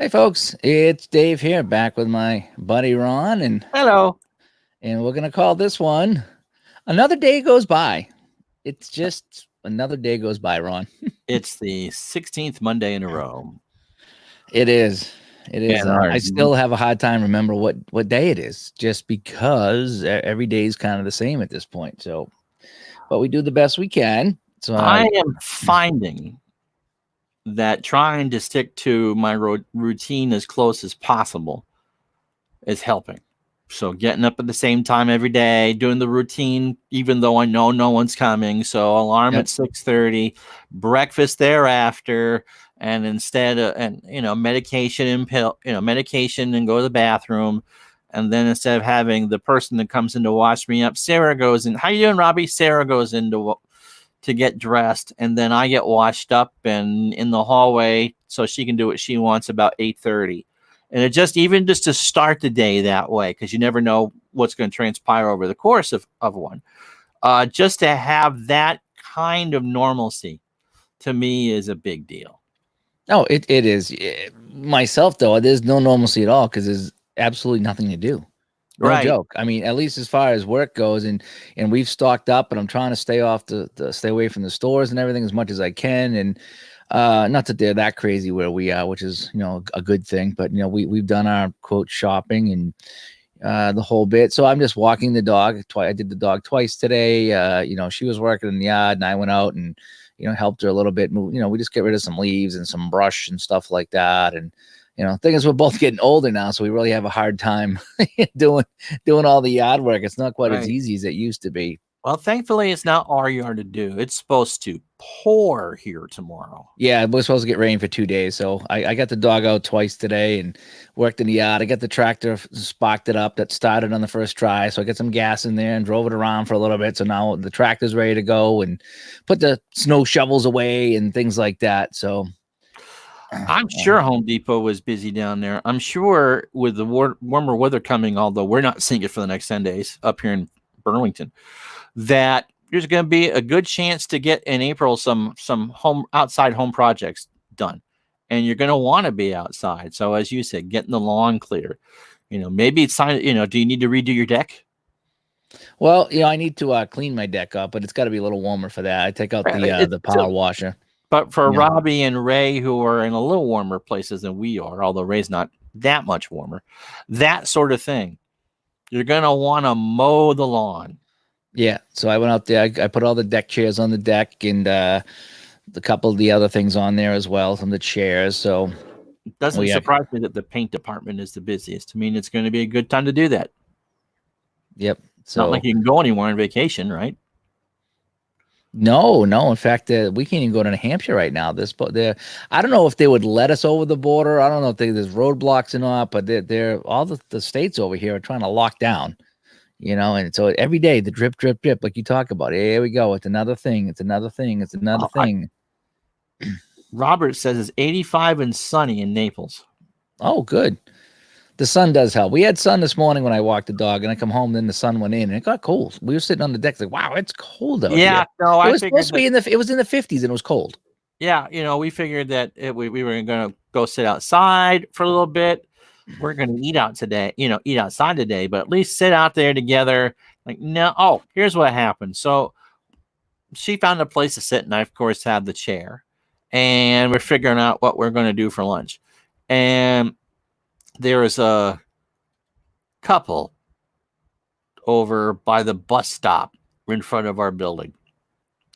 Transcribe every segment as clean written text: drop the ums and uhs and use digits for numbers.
Hey folks, it's Dave here, back with my buddy Ron, Hello. and we're gonna call this one "Another Day Goes By." It's just another day goes by, Ron. It's the 16th Monday in a row. It is. It is. And our I still have a hard time remember what day it is, just because every day is kind of the same at this point. So, but we do the best we can. So I am finding that trying to stick to my routine as close as possible is helping. So getting up at the same time every day, doing the routine, even though I know no one's coming. So alarm Yep. at 6:30, breakfast thereafter, and instead of medication and medication and go to the bathroom. And then instead of having the person that comes in to wash me up, Sarah goes in. How you doing, Robbie? Sarah goes in to get dressed, and then I get washed up and in the hallway so she can do what she wants about 8:30. And it just to start the day that way, because you never know what's going to transpire over the course of one. Just to have that kind of normalcy to me is a big deal. Oh, it is. Myself though, there's no normalcy at all because there's absolutely nothing to do. No Right. joke. I mean, at least as far as work goes, and we've stocked up, and I'm trying to stay off stay away from the stores and everything as much as I can. And not that they're that crazy where we are, which is a good thing. But we've done our quote shopping and the whole bit. So I'm just walking the dog. I did the dog twice today. She was working in the yard, and I went out and helped her a little bit. Move. We just get rid of some leaves and some brush and stuff like that. And thing is, we're both getting older now, so we really have a hard time doing all the yard work. It's not quite as easy as it used to be. Well, thankfully, it's not our yard to do. It's supposed to pour here tomorrow. Yeah, we're supposed to get rain for 2 days, so I got the dog out twice today and worked in the yard. I got the tractor sparked it up. That started on the first try, so I got some gas in there and drove it around for a little bit. So now the tractor's ready to go, and put the snow shovels away and things like that. So I'm sure Home Depot was busy down there. I'm sure with the warmer weather coming, although we're not seeing it for the next 10 days up here in Burlington, that there's going to be a good chance to get in April some outside home projects done. And you're going to want to be outside. So as you said, getting the lawn clear. Maybe it's time, do you need to redo your deck? Well, I need to clean my deck up, but it's got to be a little warmer for that. I take out the power washer. But for Robbie and Ray, who are in a little warmer places than we are, although Ray's not that much warmer, that sort of thing, you're going to want to mow the lawn. Yeah. So I went out there. I put all the deck chairs on the deck, and the couple of the other things on there as well, some of the chairs. So it doesn't surprise me that the paint department is the busiest. I mean, it's going to be a good time to do that. Yep. It's not like you can go anywhere on vacation, right? No. In fact, we can't even go to New Hampshire right now. I don't know if they would let us over the border. I don't know if there's roadblocks or not, but they're all the states over here are trying to lock down, and so every day the drip, drip, drip, like you talk about. Hey, here we go. It's another thing. It's another thing. It's another thing. Robert says it's 85 and sunny in Naples. Oh, good. The sun does help. We had sun this morning when I walked the dog, and I come home. Then the sun went in, and it got cold. We were sitting on the deck, like, wow, it's cold out here. Yeah, no, it was supposed to be it was in the 50s, and it was cold. Yeah, we figured that we were going to go sit outside for a little bit. We're going to eat out today, eat outside today, but at least sit out there together. Like, no, oh, here's what happened. So she found a place to sit, and I, of course, have the chair, and we're figuring out what we're going to do for lunch. And there is a couple over by the bus stop in front of our building,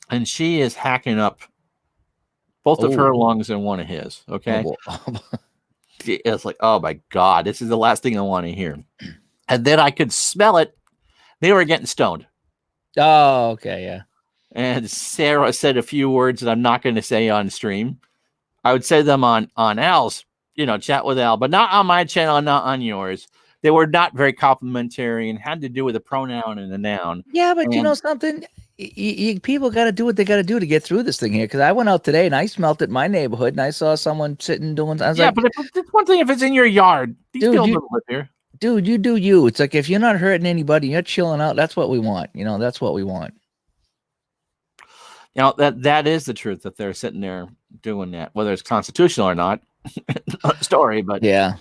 and she is hacking up both of her lungs and one of his. Okay. It's like, oh my God, this is the last thing I want to hear. And then I could smell it. They were getting stoned. Oh, okay. Yeah. And Sarah said a few words that I'm not going to say on stream. I would say them on Al's, chat with Al, but not on my channel, not on yours. They were not very complimentary and had to do with a pronoun and a noun. Yeah, but you know something? People got to do what they got to do to get through this thing here. Because I went out today and I smelt it in my neighborhood, and I saw someone sitting doing. I was like, but it's one thing if it's in your yard. These people don't live here. Dude, you do you. It's like if you're not hurting anybody, you're chilling out. That's what we want. That's what we want. That is the truth, that they're sitting there doing that, whether it's constitutional or not. story. But Yeah.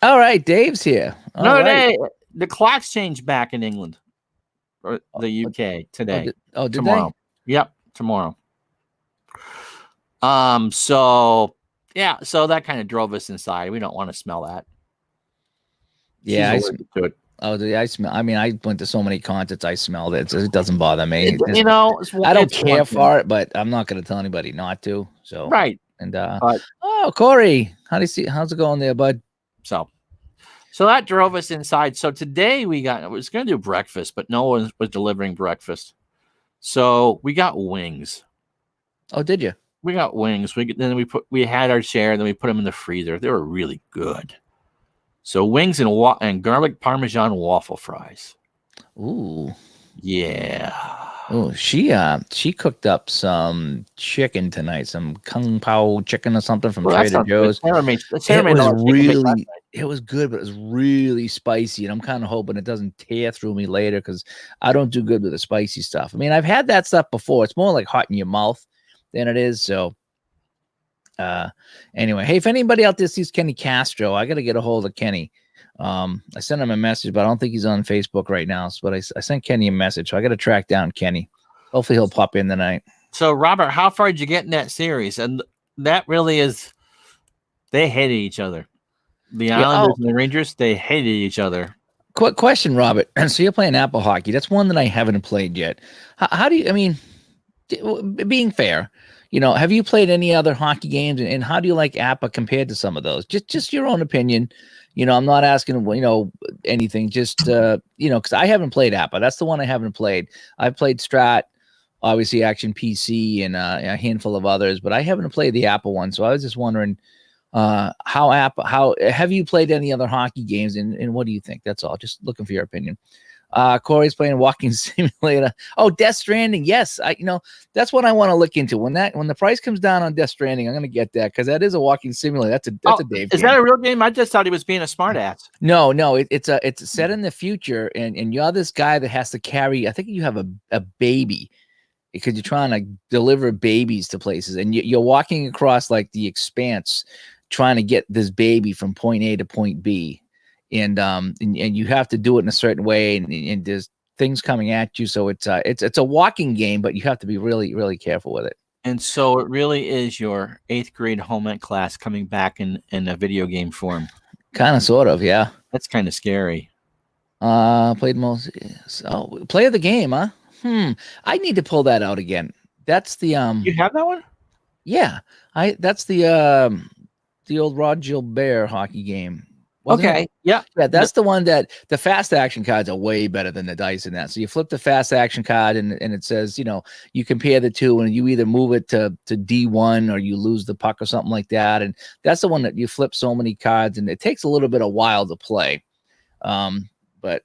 All right, Dave's here. All another right. day, the clocks changed back in England or the UK today. Did Tomorrow. they? Yep, tomorrow. So yeah, so that kind of drove us inside. We don't want to smell that. Yeah, She's allergic to it. I smell. I mean, I went to so many concerts. I smelled it. So it doesn't bother me. You know, I don't it's care for it, but I'm not going to tell anybody not to. So right. And But oh, Corey, how's it going there, bud? so that drove us inside. So today I was going to do breakfast, but no one was delivering breakfast. So we got wings. Oh, did you? We got wings. We had our share, and then we put them in the freezer. They were really good. So wings and garlic parmesan waffle fries. Ooh. Yeah. Oh, she cooked up some chicken tonight, some kung pao chicken or something from Trader Joe's. It was good, but it was really spicy, and I'm kind of hoping it doesn't tear through me later because I don't do good with the spicy stuff. I mean, I've had that stuff before. It's more like hot in your mouth than it is. So, anyway, hey, if anybody out there sees Kenny Castro, I got to get a hold of Kenny. I sent him a message, but I don't think he's on Facebook right now. But I sent Kenny a message, so I got to track down Kenny. Hopefully he'll pop in tonight. So Robert, how far did you get in that series? And that really is, they hated each other. The Islanders and the Rangers, they hated each other. Quick question, Robert. So you're playing Apple hockey. That's one that I haven't played yet. How do you, I mean, being fair, have you played any other hockey games, and how do you like APA compared to some of those? Just your own opinion. I'm not asking, anything, just, because I haven't played APA. That's the one I haven't played. I've played Strat, obviously Action PC, and a handful of others, but I haven't played the APA one. So I was just wondering, how have you played any other hockey games, and what do you think? That's all. Just looking for your opinion. Corey's playing Walking Simulator. Oh, Death Stranding. Yes, that's what I want to look into. When the price comes down on Death Stranding, I'm gonna get that because that is a walking simulator. That's a Dave. Is that a real game? I just thought he was being a smartass. No, it's set in the future, and you're this guy that has to carry. I think you have a baby because you're trying to deliver babies to places, and you're walking across like the expanse, trying to get this baby from point A to point B. And you have to do it in a certain way, and there's things coming at you. So it's a walking game, but you have to be really, really careful with it. And so it really is your 8th grade home ec class coming back in a video game form. Kind of, sort of, yeah. That's kind of scary. Played most. Oh, play of the game, huh? I need to pull that out again. That's the You have that one? Yeah, that's the old Rod Gilbert hockey game. Okay. Yeah. That's the one that the fast action cards are way better than the dice in that. So you flip the fast action card and it says, you compare the two and you either move it to D1 or you lose the puck or something like that. And that's the one that you flip so many cards and it takes a little bit of while to play. But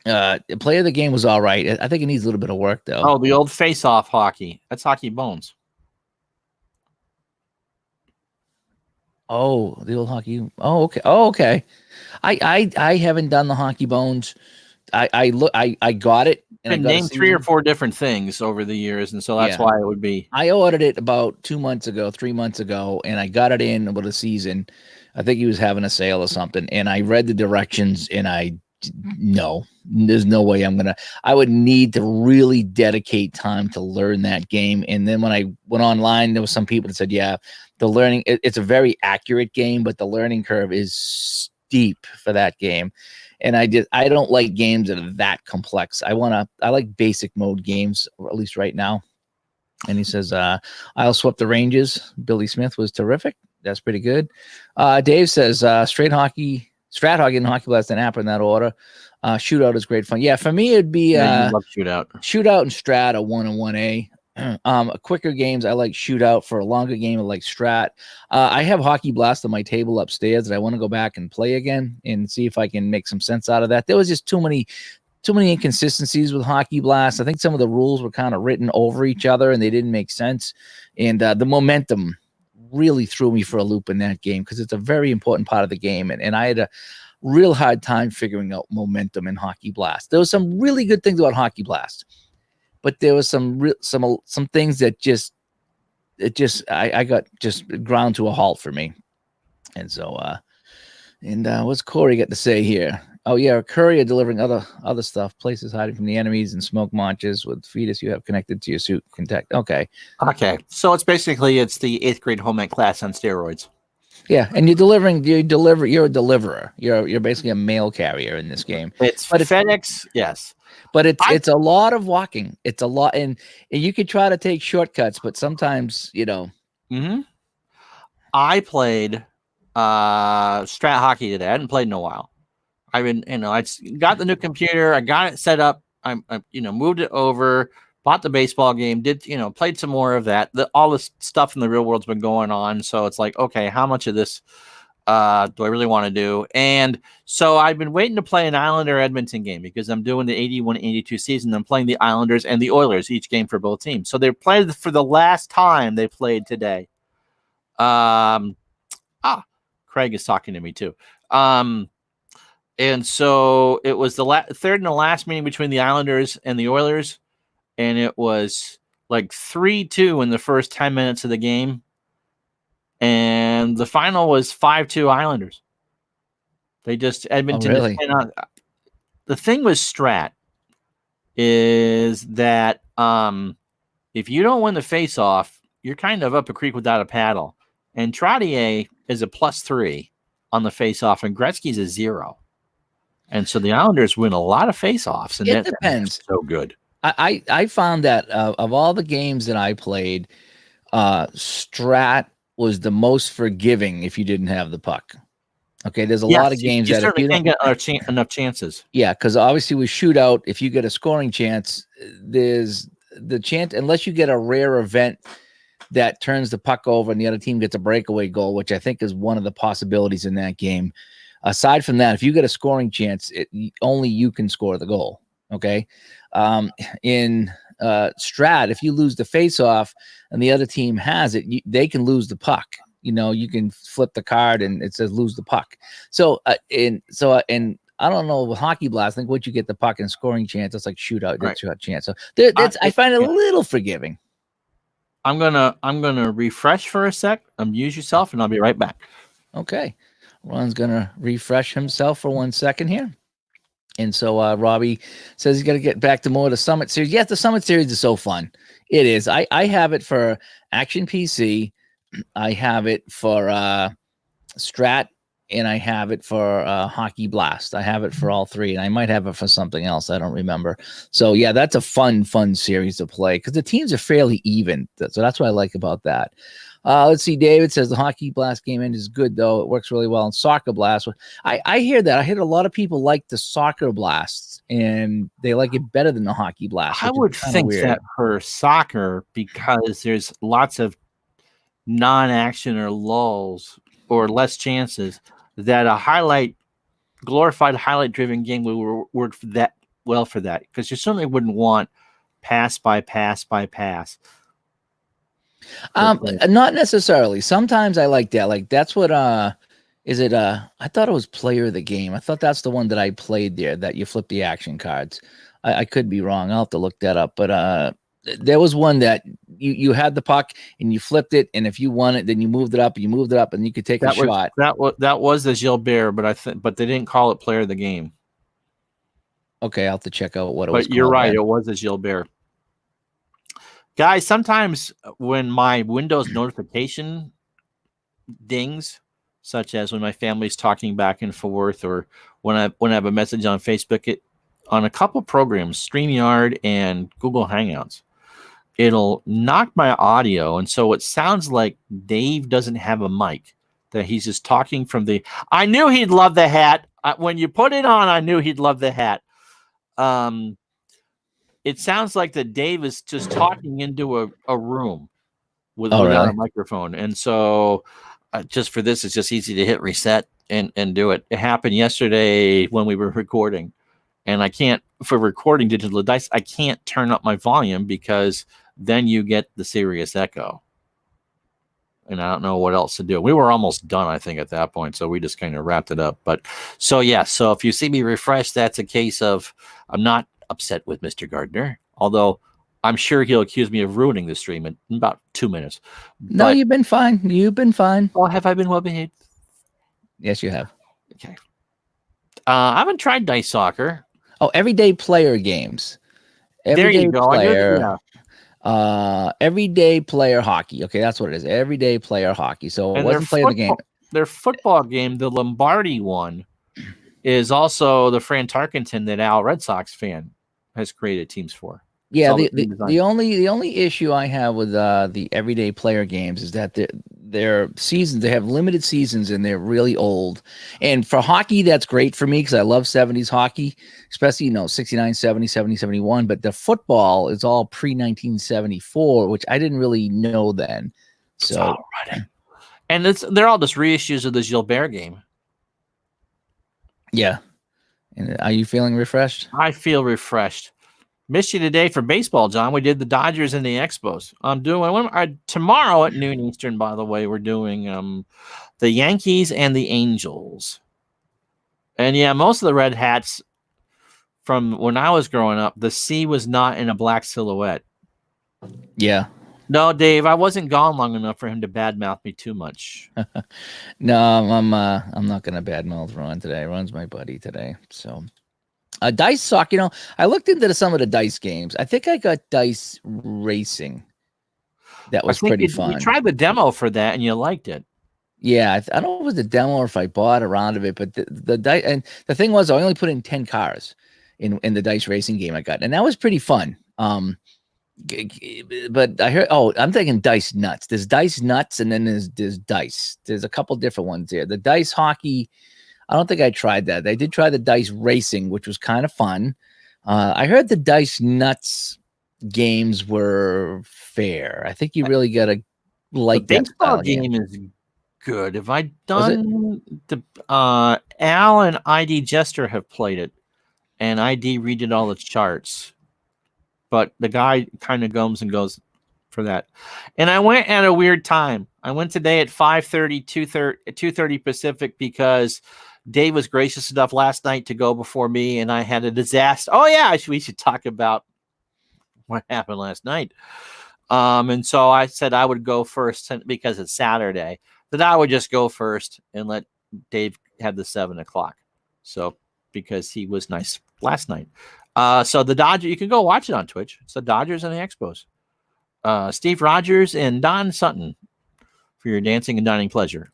the play of the game was all right. I think it needs a little bit of work though. Oh, the old face-off hockey. That's Hockey Bones. Oh, the old hockey. Oh, okay. Oh, okay. I haven't done the Hockey Bones. I got it. And I named 3 or 4 different things over the years, and so that's why it would be. I ordered it about 3 months ago, and I got it in about a season. I think he was having a sale or something, and I read the directions, and there's no way I would need to really dedicate time to learn that game. And then when I went online, there was some people that said, yeah, the learning, it's a very accurate game, but the learning curve is steep for that game. And I don't like games that are that complex. I like basic mode games, or at least right now. And he says, I'll swap the Rangers. Billy Smith was terrific. That's pretty good. Dave says, Strat Hockey and Hockey Blast and APA in that order. Shootout is great fun. Yeah, for me it'd be love Shootout and Strat, a 1 and 1A. Quicker games I like Shootout. For a longer game I like Strat. I have Hockey Blast on my table upstairs that I want to go back and play again and see if I can make some sense out of that. There was just too many inconsistencies with Hockey Blast. I think some of the rules were kind of written over each other and they didn't make sense. And the momentum really threw me for a loop in that game because it's a very important part of the game. And I had a real hard time figuring out momentum in Hockey Blast. There was some really good things about Hockey Blast, but there was some things that I got just ground to a halt for me. And so, what's Corey got to say here? Oh yeah, a courier delivering other stuff, places hiding from the enemies, and smoke launches with fetus you have connected to your suit contact. Okay, So it's basically it's the 8th grade home ec class on steroids. yeah, and you're a deliverer. You're basically a mail carrier in this game. It's But FedEx, yes. But it's a lot of walking. It's a lot, and you could try to take shortcuts, but sometimes I played strat hockey today. I hadn't played in a while. I've been, I got the new computer. I got it set up. I moved it over, bought the baseball game, played some more of that. All this stuff in the real world's been going on. So it's like, okay, how much of this do I really want to do? And so I've been waiting to play an Islander Edmonton game because I'm doing the 81-82 season. I'm playing the Islanders and the Oilers, each game for both teams. So they played for the last time they played today. Craig is talking to me too. And so it was the third and the last meeting between the Islanders and the Oilers. And it was like 3-2 in the first 10 minutes of the game. And the final was 5-2 Islanders. They just, Edmonton. Oh, really? The thing with Strat is that if you don't win the face-off, you're kind of up a creek without a paddle. And Trottier is a +3 on the face-off, and Gretzky's a 0. And so the Islanders win a lot of face-offs. And it depends. So good. I found that of all the games that I played, Strat was the most forgiving if you didn't have the puck. Okay, there's a lot of games you that certainly can't get enough chances. Yeah, because obviously with shootout, if you get a scoring chance, there's the chance, unless you get a rare event that turns the puck over and the other team gets a breakaway goal, which I think is one of the possibilities in that game. Aside from that, if you get a scoring chance, only you can score the goal. Okay. In Strat, if you lose the face-off and the other team has it, they can lose the puck. You can flip the card and it says lose the puck. So, and I don't know with Hockey Blast, I think once you get the puck and scoring chance, it's like shootout, right. Shootout chance. So I find it a little forgiving. I'm gonna refresh for a sec. Mute yourself, and I'll be right back. Okay, Ron's gonna refresh himself for 1 second here, and so Robbie says he's gonna get back to more of the Summit series. Yes, the Summit series is so fun. It is. I have it for Action PC, I have it for Strat, and I have it for Hockey Blast. I have it for all three, and I might have it for something else. I don't remember. So, yeah, that's a fun series to play because the teams are fairly even. So that's what I like about that. Let's see. David says the Hockey Blast game end is good, though. It works really well in Soccer Blast. I hear that. I hear a lot of people like the Soccer Blasts, and they like it better than the Hockey Blast. I would think that for soccer, because there's lots of non-action or lulls or less chances, that a glorified highlight-driven game will work for that because you certainly wouldn't want pass by pass by pass. Not necessarily. Sometimes I like that. Like that's what is it? I thought it was Player of the Game. I thought that's the one that I played there. That you flip the action cards. I could be wrong. I'll have to look that up. But there was one that you had the puck and you flipped it, and if you won it, then you moved it up, and you could take a shot. That was the Gilbert, but they didn't call it Player of the Game. Okay, I'll have to check out what it was. But you're right, it was a Gilbert. Guys, sometimes when my Windows notification dings, such as when my family's talking back and forth, or when I have a message on Facebook, on a couple programs, StreamYard and Google Hangouts, it'll knock my audio, and so it sounds like Dave doesn't have a mic, that he's just talking from the... I knew he'd love the hat. When you put it on, I knew he'd love the hat. It sounds like that Dave is just talking into a room without a microphone. And so just for this, it's just easy to hit reset and do it. It happened yesterday when we were recording. And I can't, for recording Digital Dice, I can't turn up my volume because then you get the Sirius echo. And I don't know what else to do. We were almost done, I think, at that point. So we just kind of wrapped it up. But so, yeah. So if you see me refresh, that's a case of I'm not upset with Mr. Gardner, although I'm sure he'll accuse me of ruining the stream in about 2 minutes. No, you've been fine. You've been fine. Oh, have I been well behaved? Yes, you have. Okay. I haven't tried dice soccer. Oh, everyday player games. There you Everyday go. player. Everyday player hockey. Okay, that's what it is. Everyday player hockey. So it And their wasn't playing the game. their football game, the Lombardi one, is also the Fran Tarkenton that Al Red Sox fan has created teams for. Yeah, It's all the only issue I have with the everyday player games is that their seasons, they have limited seasons and they're really old. And for hockey, that's great for me because I love 70s hockey, especially 69, 70, 70, 71. But the football is all pre 1974, which I didn't really know then. So, and they're all just reissues of the Gilbert game. Yeah. And are you feeling refreshed? I feel refreshed. Missed you today for baseball, John. We did the Dodgers and the Expos. I'm doing tomorrow at noon Eastern. By the way, we're doing the Yankees and the Angels. And yeah, most of the Red Hats from when I was growing up, the C was not in a black silhouette. Yeah. No, Dave, I wasn't gone long enough for him to badmouth me too much. No, I'm not gonna badmouth Ron today. Ron's my buddy today, so. Dice Sock, I looked into some of the dice games. I think I got Dice Racing. That was pretty fun. You tried the demo for that and you liked it. Yeah, I don't know if it was the demo or if I bought a round of it, but the dice, and the thing was, I only put in 10 cars in the Dice Racing game I got, and that was pretty fun. But I heard, I'm thinking Dice Nuts. There's Dice Nuts, and then there's Dice. There's a couple different ones there. The Dice Hockey, I don't think I tried that. I did try the Dice Racing, which was kind of fun. I heard the Dice Nuts games were fair. I think you really got to like the that baseball game is good. Have I done the Al and ID Jester have played it, and ID redid all the charts, but the guy kind of comes and goes for that. And I went at a weird time. I went today at 5:30, 2:30 Pacific because Dave was gracious enough last night to go before me, and I had a disaster. Oh yeah, we should talk about what happened last night. And so I said I would go first because it's Saturday. That I would just go first and let Dave have the 7 o'clock. So because he was nice last night. So the Dodgers, you can go watch it on Twitch. It's the Dodgers and the Expos. Steve Rogers and Don Sutton for your dancing and dining pleasure.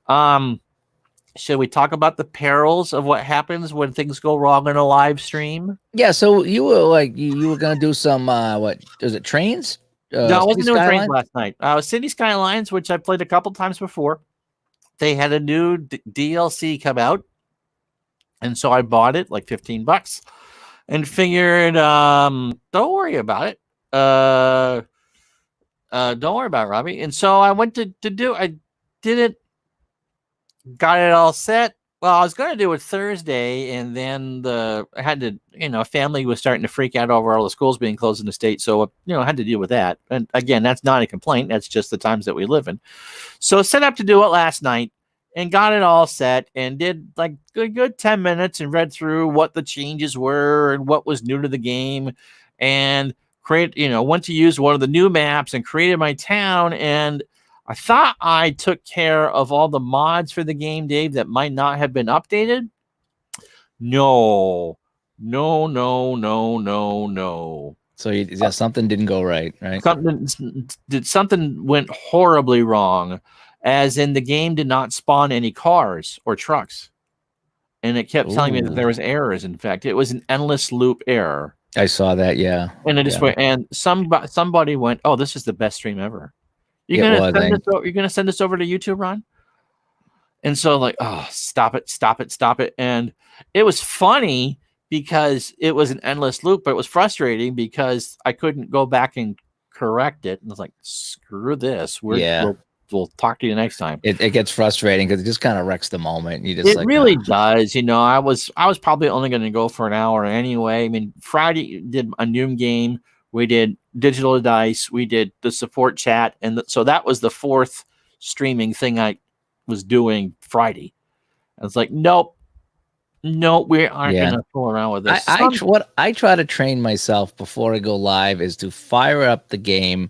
Should we talk about the perils of what happens when things go wrong in a live stream? Yeah, so you were like you were gonna do some what is it, trains? No, I wasn't doing trains last night. City Skylines, which I played a couple times before. They had a new DLC come out, and so I bought it like $15 and figured, don't worry about it. Don't worry about it, Robbie. And so I went to do. I did it. Got it all set. Well, I was going to do it Thursday, and then I had to, family was starting to freak out over all the schools being closed in the state. So, I had to deal with that. And again, that's not a complaint. That's just the times that we live in. So set up to do it last night and got it all set and did like a good 10 minutes and read through what the changes were and what was new to the game and went to use one of the new maps and created my town. And I thought I took care of all the mods for the game, Dave, that might not have been updated. No. So something didn't go right? Something went horribly wrong, as in the game did not spawn any cars or trucks. And it kept telling me that there was errors. In fact, it was an endless loop error. I saw that, yeah. And it just went, and somebody went, "Oh, this is the best stream ever." You're gonna send this over to YouTube, Ron? And so like, oh, stop it. And it was funny because it was an endless loop, but it was frustrating because I couldn't go back and correct it. And I was like, screw this. We'll talk to you next time. It gets frustrating because it just kind of wrecks the moment. It really does. I was probably only going to go for an hour anyway. I mean, Friday did a noon game. We did digital dice. We did the support chat. And so that was the fourth streaming thing I was doing Friday. I was like, nope, we aren't going to fool around with this. What I try to train myself before I go live is to fire up the game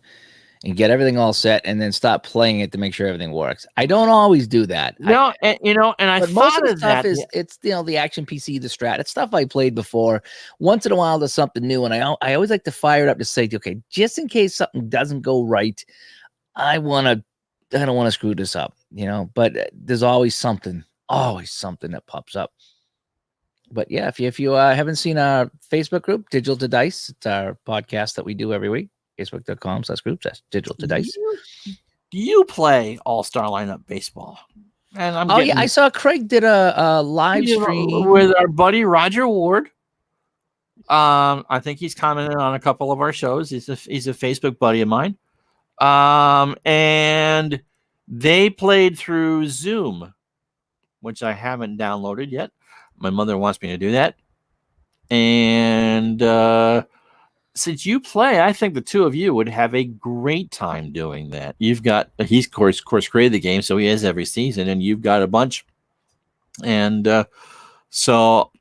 and get everything all set, and then stop playing it to make sure everything works. I don't always do that. No, and I But most of thought the of stuff that. is it's the Action PC, the Strat. It's stuff I played before. Once in a while, there's something new, and I always like to fire it up to say, okay, just in case something doesn't go right, I don't want to screw this up, But there's always something that pops up. But yeah, if you haven't seen our Facebook group, Digital to Dice, it's our podcast that we do every week. Facebook.com/groups, Digital to Dice. Do you play All-Star Lineup Baseball? And I saw Craig did a live stream with our buddy Roger Ward. I think he's commented on a couple of our shows. He's a Facebook buddy of mine. And they played through Zoom, which I haven't downloaded yet. My mother wants me to do that. And since you play, I think the two of you would have a great time doing that. He's of course created the game, so he has every season, and you've got a bunch. And so,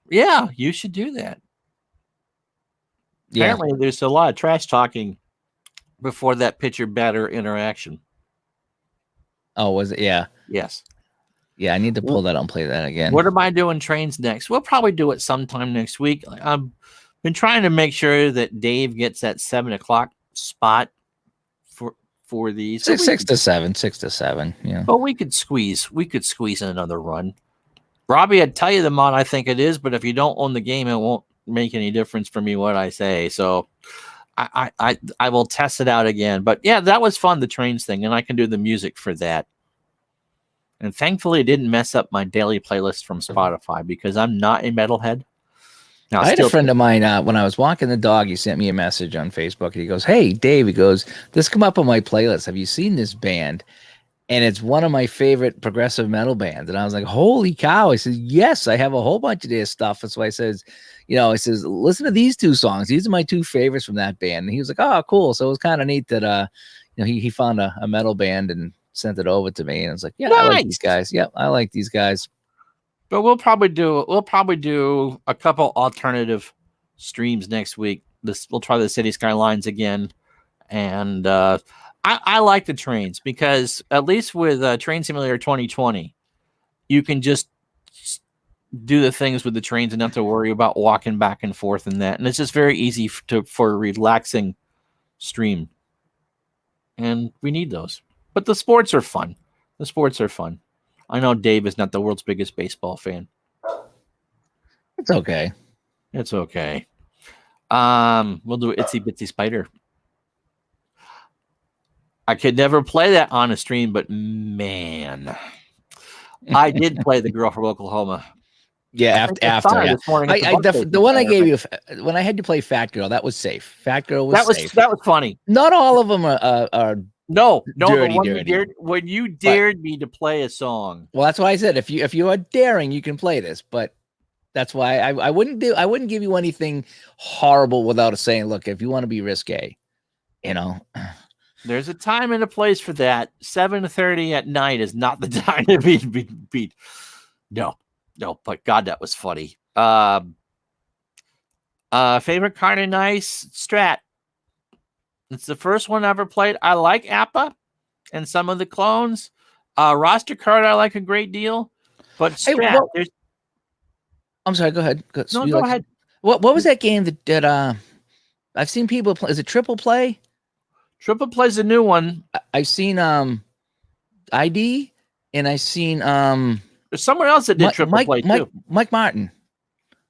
yeah, you should do that. Yeah. Apparently, there's a lot of trash talking before that pitcher-batter interaction. Oh, was it? Yeah. Yes. Yeah, I need to pull that out and play that again. What am I doing trains next? We'll probably do it sometime next week. I've been trying to make sure that Dave gets that 7:00 spot for these. So 6 to 7. Yeah. But we could squeeze in another run. Robbie, I'd tell you the mod I think it is, but if you don't own the game, it won't make any difference for me what I say. So I will test it out again. But yeah, that was fun, the trains thing, and I can do the music for that. And thankfully, it didn't mess up my daily playlist from Spotify because I'm not a metalhead. Now, I had a friend of mine when I was walking the dog. He sent me a message on Facebook. And he goes, "Hey, Dave," he goes, "This come up on my playlist. Have you seen this band?" And it's one of my favorite progressive metal bands. And I was like, "Holy cow!" I said, "Yes, I have a whole bunch of their stuff." That's why I says, he says, "Listen to these two songs. These are my two favorites from that band." And he was like, "Oh, cool." So it was kind of neat that he found a metal band and sent it over to me, and it's like, yeah, nice. I like these guys. Yep, I like these guys. But we'll probably do a couple alternative streams next week. We'll try the City Skylines again, and I like the trains because at least with Train Simulator 2020, you can just do the things with the trains and not have to worry about walking back and forth and that, and it's just very easy for a relaxing stream, and we need those. But the sports are fun. I know Dave is not the world's biggest baseball fan. It's okay. We'll do Itsy Bitsy Spider. I could never play that on a stream, but man, I did play The Girl from Oklahoma. Yeah, after yeah. The one I gave you when I had to play Fat Girl, that was safe. Fat Girl was safe. That was funny. Not all of them are No, dirty. When you dared me to play a song. Well, that's why I said if you are daring, you can play this. But that's why I wouldn't give you anything horrible without saying, look, if you want to be risque, There's a time and a place for that. 7:30 at night is not the time to be beat. No, but God, that was funny. Favorite kind of nice Strat. It's the first one I ever played. I like Appa and some of the clones. Roster card I like a great deal. But Strat, I'm sorry, go ahead. Go ahead. What was that game that I've seen people play? Is it Triple Play? Triple Play's a new one. I've seen ID and I've seen there's someone else that did Triple Play too. Mike Martin.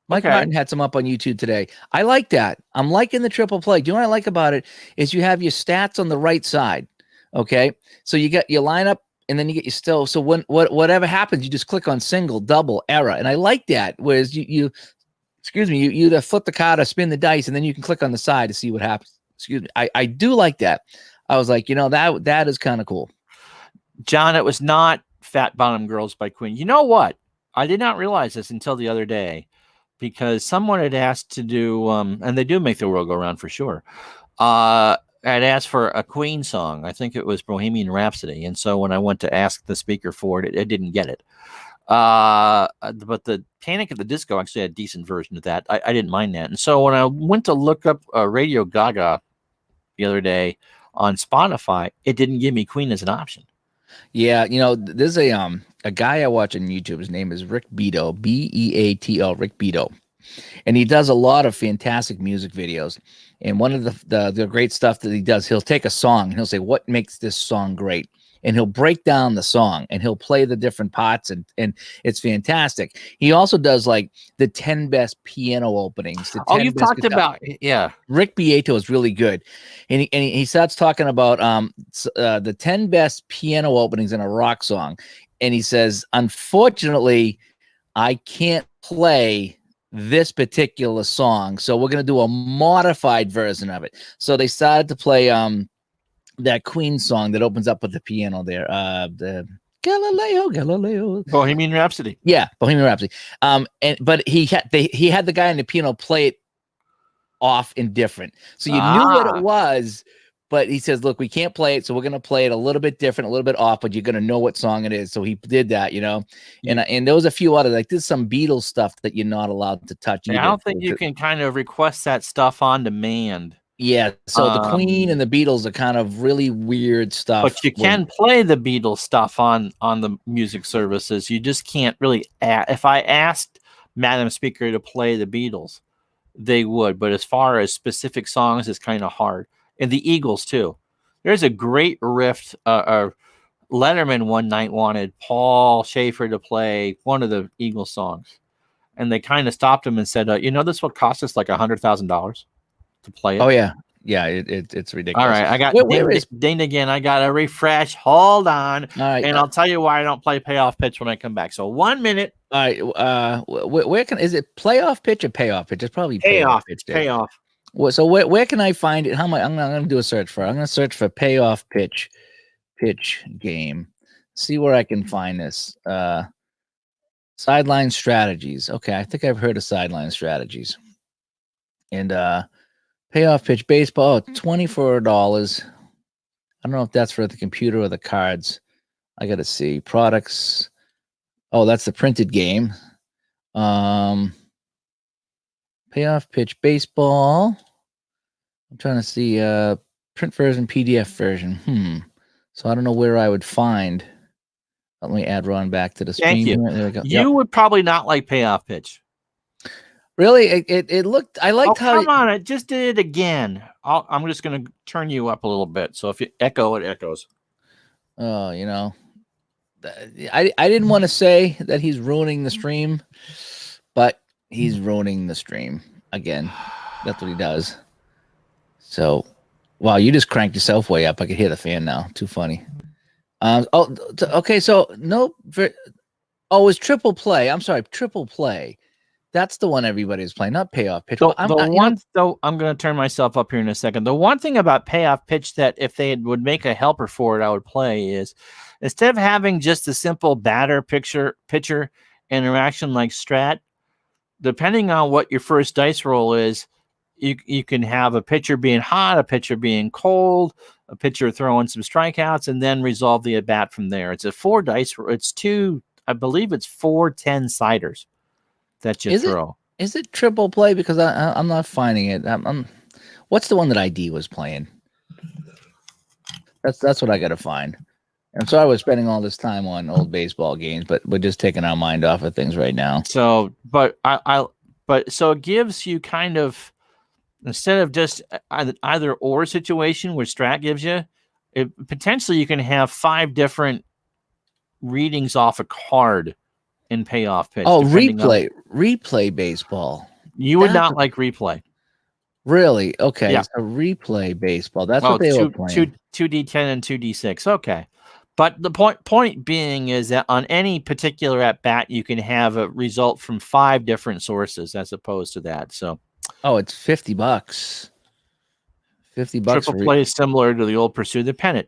Martin had some up on YouTube today. I like that. I'm liking the Triple Play. Do you know what I like about it is you have your stats on the right side. Okay. So you get your lineup and then you get your still. So whatever happens, you just click on single, double, error. And I like that. Whereas you either flip the card or spin the dice and then you can click on the side to see what happens. Excuse me. I do like that. I was like, that is kind of cool. John, it was not Fat Bottom Girls by Queen. You know what? I did not realize this until the other day. Because someone had asked to do, and they do make the world go round for sure. I'd asked for a Queen song. I think it was Bohemian Rhapsody. And so when I went to ask the speaker for it, it didn't get it. But the Panic at the Disco actually had a decent version of that. I didn't mind that. And so when I went to look up Radio Gaga the other day, on Spotify, it didn't give me Queen as an option. Yeah, there's a guy I watch on YouTube. His name is Rick Beato, Beato, Rick Beato, and he does a lot of fantastic music videos. And one of the great stuff that he does, he'll take a song and he'll say, "What makes this song great?" And he'll break down the song and he'll play the different parts, and it's fantastic. He also does like the 10 best piano openings. The 10 You've best talked about, yeah. Rick Beato is really good, and he starts talking about the 10 best piano openings in a rock song, and he says, "Unfortunately, I can't play this particular song, so we're gonna do a modified version of it." So they started to play that Queen song that opens up with the piano there, the Galileo. Bohemian Rhapsody. Yeah, Bohemian Rhapsody. But he had the guy on the piano play it off and different, so you knew what it was. But he says, "Look, we can't play it, so we're gonna play it a little bit different, a little bit off, but you're gonna know what song it is." So he did that, And there was a few other, like there's some Beatles stuff that you're not allowed to touch. I don't think you can kind of request that stuff on demand. Yeah, so the Queen and the Beatles are kind of really weird stuff. But you can play the Beatles stuff on the music services. You just can't really. If I asked Madam Speaker to play the Beatles, they would. But as far as specific songs, it's kind of hard. And the Eagles too. There's a great riff. Letterman one night wanted Paul Schaefer to play one of the Eagles songs, and they kind of stopped him and said, this will cost us like $100,000 to play it." Oh yeah, it's ridiculous. All right, I got dinged again. I got to refresh. Hold on, all right, and I'll tell you why I don't play Payoff Pitch when I come back. So 1 minute. All right, where is it playoff pitch or payoff pitch? It's probably payoff pitch. Payoff. So where can I find it? I'm gonna do a search for it. I'm gonna search for payoff pitch game. See where I can find this. Sideline strategies. Okay, I think I've heard of sideline strategies. And payoff pitch baseball, $24. I don't know if that's for the computer or the cards. I gotta see products. Oh, that's the printed game. Payoff pitch baseball. I'm trying to see print version, PDF version. So I don't know where I would find. Let me add Ron back to the screen. Thank you. There we go. You would probably not like Payoff Pitch. Really? It looked. I liked how. Come on! I just did it again. I'm just going to turn you up a little bit. So if you echo, it echoes. Oh, I didn't want to say that he's ruining the stream, but he's ruining the stream again. That's what he does. So, wow, you just cranked yourself way up. I could hear the fan now. Too funny. Okay. So no. It's triple play. I'm sorry, triple play. That's the one everybody's playing, not payoff pitch. I'm going to turn myself up here in a second. The one thing about payoff pitch that if they would make a helper for it, I would play is instead of having just a simple batter pitcher interaction like Strat, depending on what your first dice roll is, you can have a pitcher being hot, a pitcher being cold, a pitcher throwing some strikeouts, and then resolve the at bat from there. It's a 4 dice. I believe it's 4 10-siders that you throw. Is it triple play? Because I'm not finding it. What's the one that ID was playing? That's what I got to find. I'm sorry we're spending all this time on old baseball games, but we're just taking our mind off of things right now. So, but so it gives you kind of, instead of just either or situation where Strat gives you, potentially you can have 5 different readings off a card in payoff pitch. Oh, replay baseball. You would not like replay. Really? Okay. Yeah. So replay baseball. That's what they were playing. 2D10 and 2D6. Okay. But the point being is that on any particular at bat, you can have a result from 5 different sources as opposed to that. So, it's $50. $50. Triple play is similar to the old Pursue the Pennant.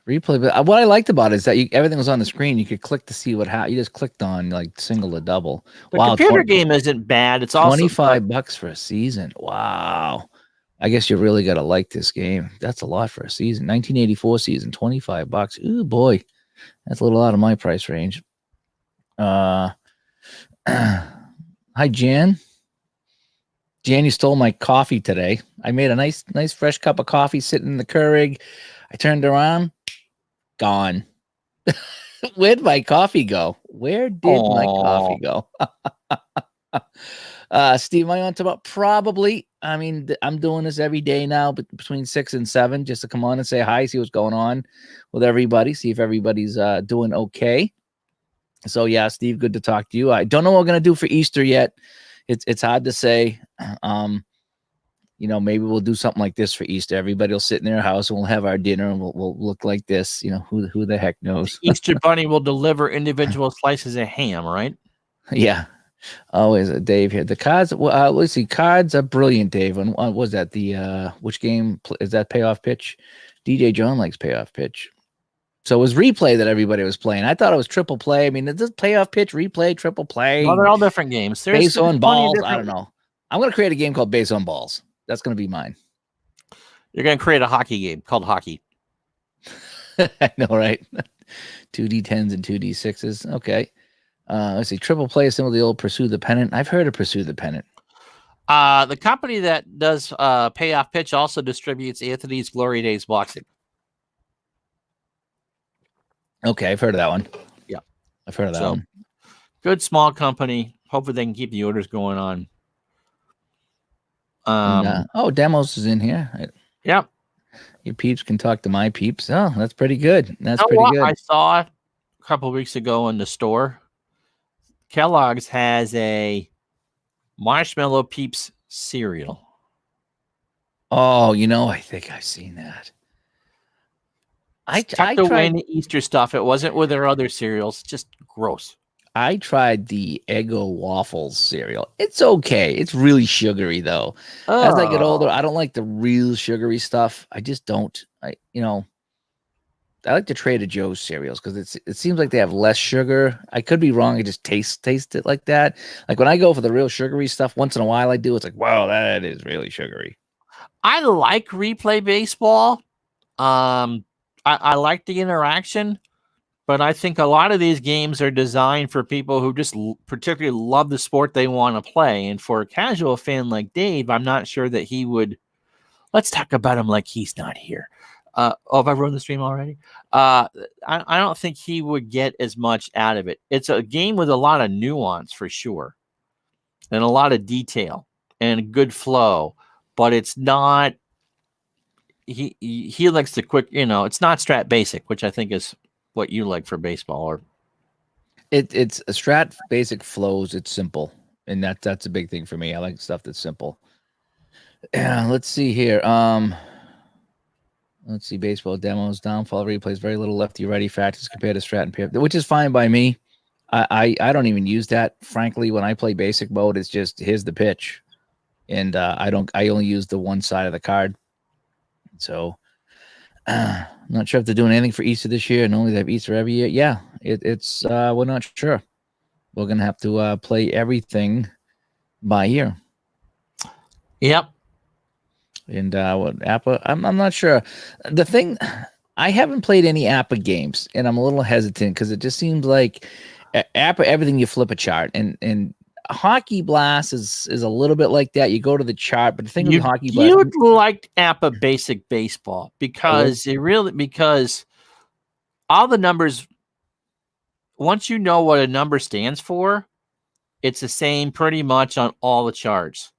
Replay, but what I liked about it is that everything was on the screen. You could click to see what happened. You just clicked on like single or double. The computer game isn't bad. It's also $25 for a season. Wow. I guess you really got to like this game. That's a lot for a season. 1984 season, $25. Ooh, boy. That's a little out of my price range. Hi, Jan. Jan, you stole my coffee today. I made a nice fresh cup of coffee sitting in the Keurig. I turned around, gone. Where'd my coffee go? Where did my coffee go? Steve, am I on about? Probably. I mean, I'm doing this every day now, but between 6 and 7, just to come on and say hi, see what's going on with everybody, see if everybody's doing okay. So yeah, Steve, good to talk to you. I don't know what we're gonna do for Easter yet. It's hard to say. Maybe we'll do something like this for Easter. Everybody will sit in their house and we'll have our dinner and we'll look like this. Who the heck knows? The Easter Bunny will deliver individual slices of ham, right? Yeah. Always Dave here. The cards. Let's see. Cards are brilliant, Dave. And what was that? The which game is that? Payoff pitch. DJ John likes payoff pitch. So it was replay that everybody was playing. I thought it was triple play. I mean, is this payoff pitch, replay, triple play? Well, they're all different games. Base on balls. I don't know. I'm going to create a game called Base on Balls. That's going to be mine. You're going to create a hockey game called Hockey. I know, right? 2D10s and 2D6s. Okay. Let's see. Triple play is similar to the old Pursue the Pennant. I've heard of Pursue the Pennant. The company that does Payoff Pitch also distributes Anthony's Glory Days Boxing. Okay, I've heard of that one. Yeah. I've heard of that one. Good small company. Hopefully they can keep the orders going on. Demos is in here. Yep. Your peeps can talk to my peeps. Oh, that's pretty good. That's pretty good. I saw a couple of weeks ago in the store. Kellogg's has a Marshmallow Peeps cereal. Oh, I think I've seen that. I tried away in the Easter stuff. It wasn't with their other cereals. Just gross. I tried the Eggo waffles cereal. It's okay. It's really sugary though. As I get older, I don't like the real sugary stuff. I just don't. I like the Trader Joe's cereals because it seems like they have less sugar. I could be wrong. I just taste it like that. Like when I go for the real sugary stuff, once in a while I do. It's like, wow, that is really sugary. I like replay baseball. I like the interaction, but I think a lot of these games are designed for people who just particularly love the sport they want to play. And for a casual fan like Dave, I'm not sure that he would. Let's talk about him like he's not here. Have I ruined the stream already? I don't think he would get as much out of it. It's a game with a lot of nuance for sure, and a lot of detail and good flow, but it's not. He likes the quick, it's not strat basic, which I think is what you like for baseball. Or it's a strat basic flows. It's simple, and that's a big thing for me. I like stuff that's simple. Yeah, let's see here. Let's see. Baseball demos, downfall replays, very little lefty righty factors compared to strat and PF, which is fine by me. I don't even use that, frankly. When I play basic mode, it's just here's the pitch, and I only use the one side of the card. So I'm not sure if they're doing anything for Easter this year. And only they have Easter every year. Yeah, it's we're not sure. We're gonna have to play everything by ear. Yep. And what APBA? I'm not sure. The thing, I haven't played any APBA games, and I'm a little hesitant because it just seems like APBA, everything you flip a chart, and Hockey Blast is a little bit like that. You go to the chart, but the thing with Hockey Blast, you liked APBA Basic Baseball because because all the numbers. Once you know what a number stands for, it's the same pretty much on all the charts.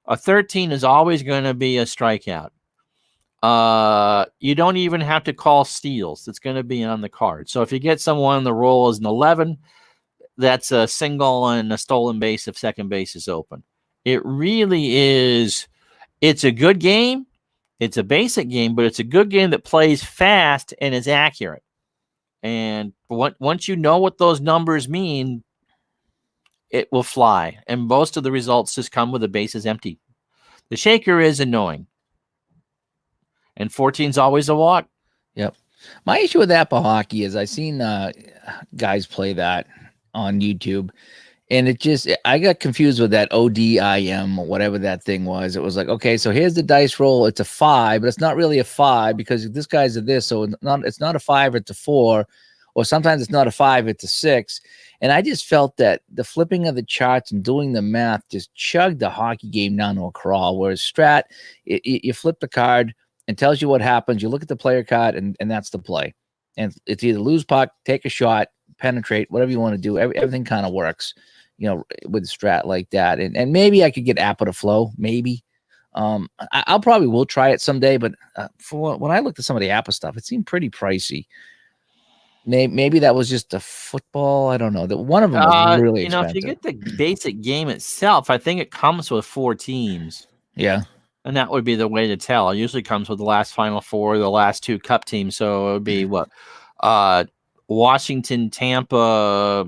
A 13 is always going to be a strikeout. You don't even have to call steals. It's going to be on the card. So if you get someone on the roll as an 11, that's a single and a stolen base if second base is open. It really is. It's a good game. It's a basic game, but it's a good game that plays fast and is accurate. And once you know what those numbers mean, it will fly. And most of the results just come with the bases empty. The shaker is annoying. And 14 is always a walk. Yep. My issue with APBA hockey is I've seen guys play that on YouTube, and I got confused with that ODIM, whatever that thing was. It was like, okay, so here's the dice roll. It's a 5, but it's not really a 5 because this guy's a this, so it's not a 5, it's a 4, or sometimes it's not a 5, it's a 6. And I just felt that the flipping of the charts and doing the math just chugged the hockey game down to a crawl. Whereas Strat, you flip the card and tells you what happens. You look at the player card, and that's the play. And it's either lose puck, take a shot, penetrate, whatever you want to do. Everything kind of works, with Strat like that. And maybe I could get App of the Flow, maybe. I'll probably will try it someday, but when I looked at some of the Apple stuff, it seemed pretty pricey. Maybe that was just a football. I don't know. That one of them was really expensive. If you get the basic game itself, I think it comes with 4 teams. Yeah. And that would be the way to tell. It usually comes with the last Final Four, the last 2 Cup teams. So it would be what? Washington, Tampa.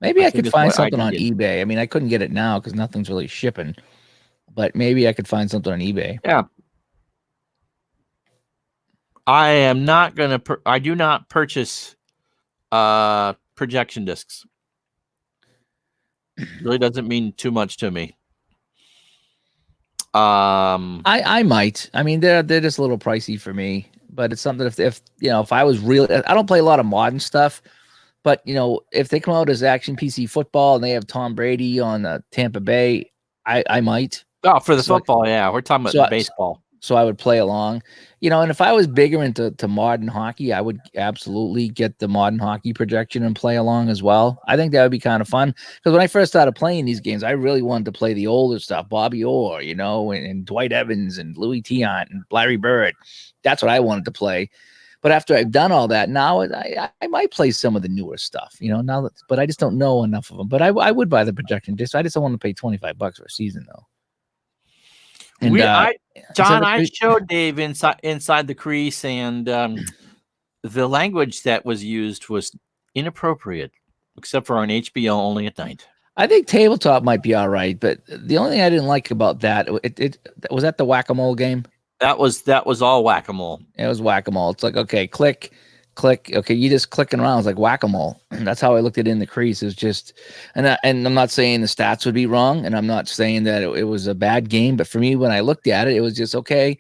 Maybe I could find something on eBay. I mean, I couldn't get it now because nothing's really shipping. But maybe I could find something on eBay. Yeah. I am not going to, I do not purchase projection discs. Really doesn't mean too much to me. I might. I mean, they're just a little pricey for me, but it's something if I was really, I don't play a lot of modern stuff, but if they come out as Action PC Football and they have Tom Brady on Tampa Bay, I might. Oh, for the football, yeah. We're talking about the baseball. So I would play along, and if I was bigger into modern hockey, I would absolutely get the modern hockey projection and play along as well. I think that would be kind of fun because when I first started playing these games, I really wanted to play the older stuff, Bobby Orr, and Dwight Evans and Louis Tiant and Larry Bird. That's what I wanted to play. But after I've done all that, now I might play some of the newer stuff, but I just don't know enough of them. But I would buy the projection disc. I just don't want to pay $25 for a season though. And, John, I showed Dave inside the crease, and the language that was used was inappropriate, except for on HBO only at night. I think tabletop might be all right, but the only thing I didn't like about that, it was that the whack-a-mole game. That was all whack-a-mole. It was whack-a-mole. It's like, okay, click. Okay, you just clicking around. It's like whack-a-mole. That's how I looked at it in the crease. It's just, and I'm not saying the stats would be wrong, and I'm not saying that it was a bad game, but for me, when I looked at it, it was just okay.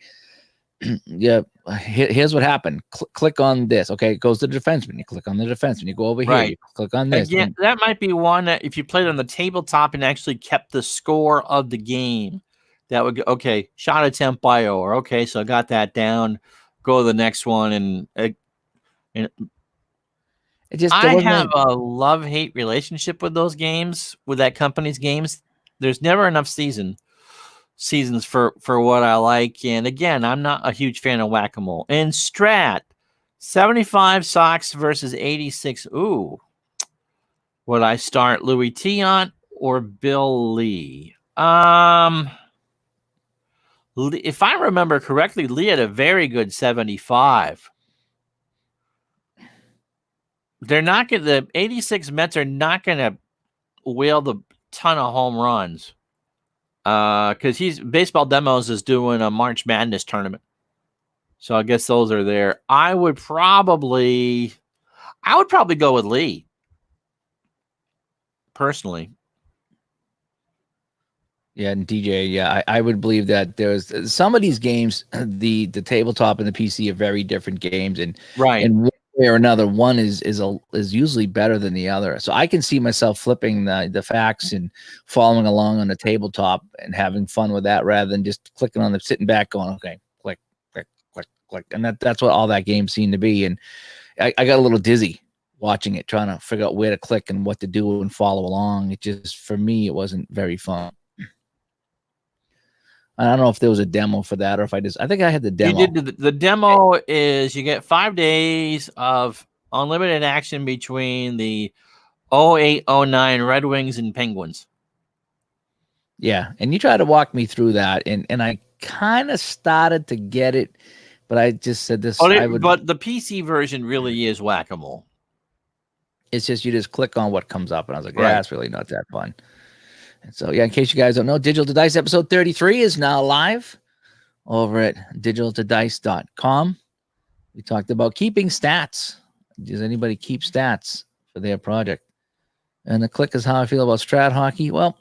Yeah, here's what happened. Click on this. Okay, it goes to the defenseman. You click on the defenseman. You go over here. You click on this. Again, that might be one that if you played on the tabletop and actually kept the score of the game, that would go, okay, shot attempt by Orr. Okay, so I got that down. Go to the next one, and I have a love-hate relationship with those games, with that company's games. There's never enough seasons for what I like. And again, I'm not a huge fan of whack-a-mole. And Strat, 75 Sox versus 86. Ooh. Would I start Louis Tiant or Bill Lee? If I remember correctly, Lee had a very good 75. They're not going. The 86 Mets are not going to wheel the ton of home runs because Baseball Demos is doing a March Madness tournament, so I guess those are there. I would probably go with Lee personally. Yeah, and DJ, yeah, I would believe that there's some of these games, the tabletop and the PC are very different games, and one way or another, one is usually better than the other. So I can see myself flipping the facts and following along on the tabletop and having fun with that rather than just clicking on sitting back going, okay, click, click, click, click, and that's what all that game seemed to be. And I got a little dizzy watching it, trying to figure out where to click and what to do and follow along. It just, for me, it wasn't very fun. I don't know if there was a demo for that or if I think I had the demo. You did the demo is you get 5 days of unlimited action between the 08-09 Red Wings and Penguins. Yeah, and you tried to walk me through that, and I kind of started to get it, but I just said this. But the PC version really is whack-a-mole. It's just you just click on what comes up, and I was like, yeah, it's really not that fun. So, yeah, in case you guys don't know, Digital to Dice episode 33 is now live over at digitaltodice.com. We talked about keeping stats. Does anybody keep stats for their project? And the click is how I feel about Strat Hockey. Well,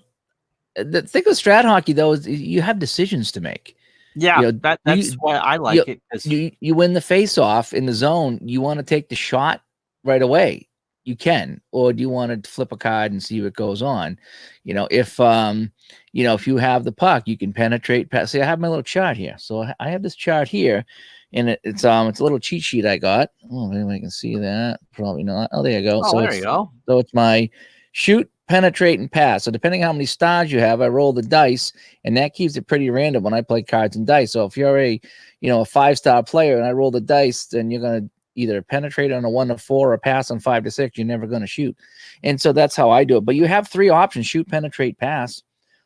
the thing with Strat Hockey, though, is you have decisions to make. Yeah, that's why I like it. You win the face-off in the zone. You want to take the shot right away. you can, or do you want to flip a card and see what goes on? If if you have the puck, you can penetrate pass. See, I have my little chart here. So I have this chart here, and it's a little cheat sheet I got. Oh, maybe I can see that. Probably not. Oh, there you go. Oh, there you go. So it's my shoot, penetrate, and pass. So depending on how many stars you have, I roll the dice, and that keeps it pretty random when I play cards and dice. So if you're a 5-star player and I roll the dice, then you're gonna either penetrate on a 1 to 4 or pass on 5 to 6. You're never going to shoot. And so that's how I do it. But you have 3 options: shoot, penetrate, pass.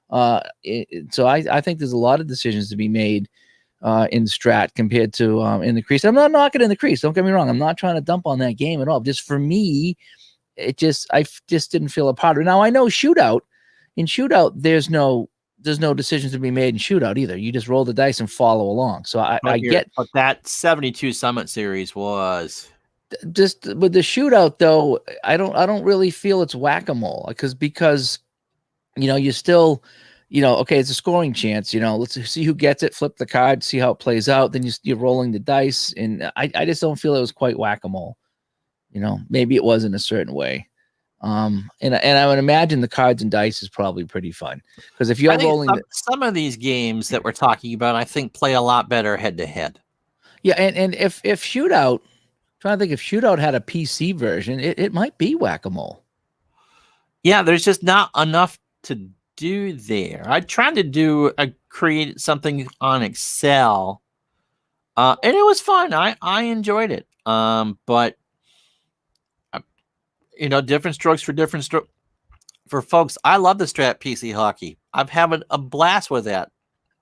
So I think there's a lot of decisions to be made in strat compared to in the crease. I'm not knocking in the crease. Don't get me wrong. I'm not trying to dump on that game at all. Just for me, I just didn't feel a part of it. Now I know shootout. In shootout, there's no decisions to be made in shootout either. You just roll the dice and follow along. So I get, but that 72 Summit series was just with the shootout though. I don't really feel it's whack-a-mole because you still, okay, it's a scoring chance. Let's see who gets it. Flip the card, see how it plays out. Then you're rolling the dice, and I just don't feel it was quite whack-a-mole. Maybe it was in a certain way. And I would imagine the cards and dice is probably pretty fun because if you're rolling some of these games that we're talking about, I think play a lot better head to head. Yeah, and if shootout, I'm trying to think if shootout had a PC version, it might be whack-a-mole. Yeah, there's just not enough to do there. I tried to create something on Excel, and it was fun. I enjoyed it. But different strokes for different strokes. For folks, I love the Strat PC Hockey. I'm having a blast with that.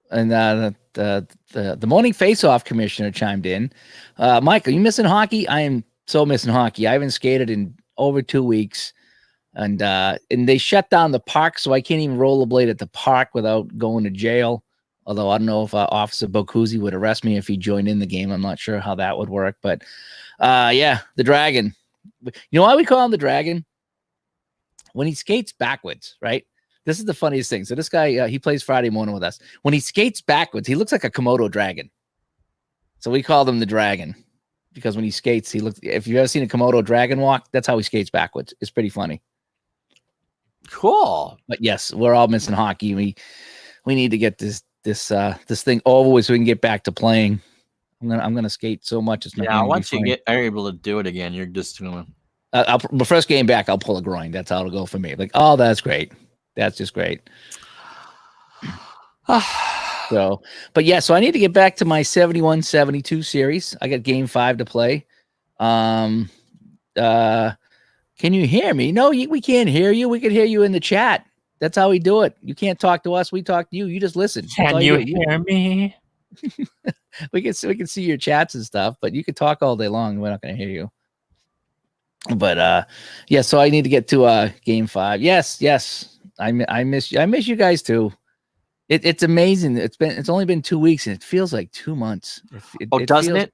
And the morning face-off commissioner chimed in. Mike, are you missing hockey? I am so missing hockey. I haven't skated in over 2 weeks, and they shut down the park, so I can't even rollerblade at the park without going to jail. Although I don't know if Officer Bokuzi would arrest me if he joined in the game. I'm not sure how that would work, but yeah, the Dragon. You know why we call him the Dragon? When he skates backwards, right? This is the funniest thing. So this guy, he plays Friday morning with us. When he skates backwards, he looks like a Komodo dragon. So we called him the Dragon because when he skates, he looks. If you've ever seen a Komodo dragon walk, that's how he skates backwards. It's pretty funny. Cool. But yes, we're all missing hockey. We need to get this thing over so we can get back to playing. I'm gonna skate so much. It's not. Yeah, once you are able to do it again, you're just gonna. The first game back, I'll pull a groin. That's how it'll go for me. Like, oh, that's great. That's just great. So I need to get back to my 71-72 series. I got game 5 to play. Can you hear me? No, we can't hear you. We can hear you in the chat. That's how we do it. You can't talk to us. We talk to you. You just listen. Can you hear me? we can see your chats and stuff, but you can talk all day long. We're not going to hear you. But yeah, so I need to get to game 5. Yes. I miss you. I miss you guys too. It's amazing. It's only been 2 weeks and it feels like 2 months. Doesn't it?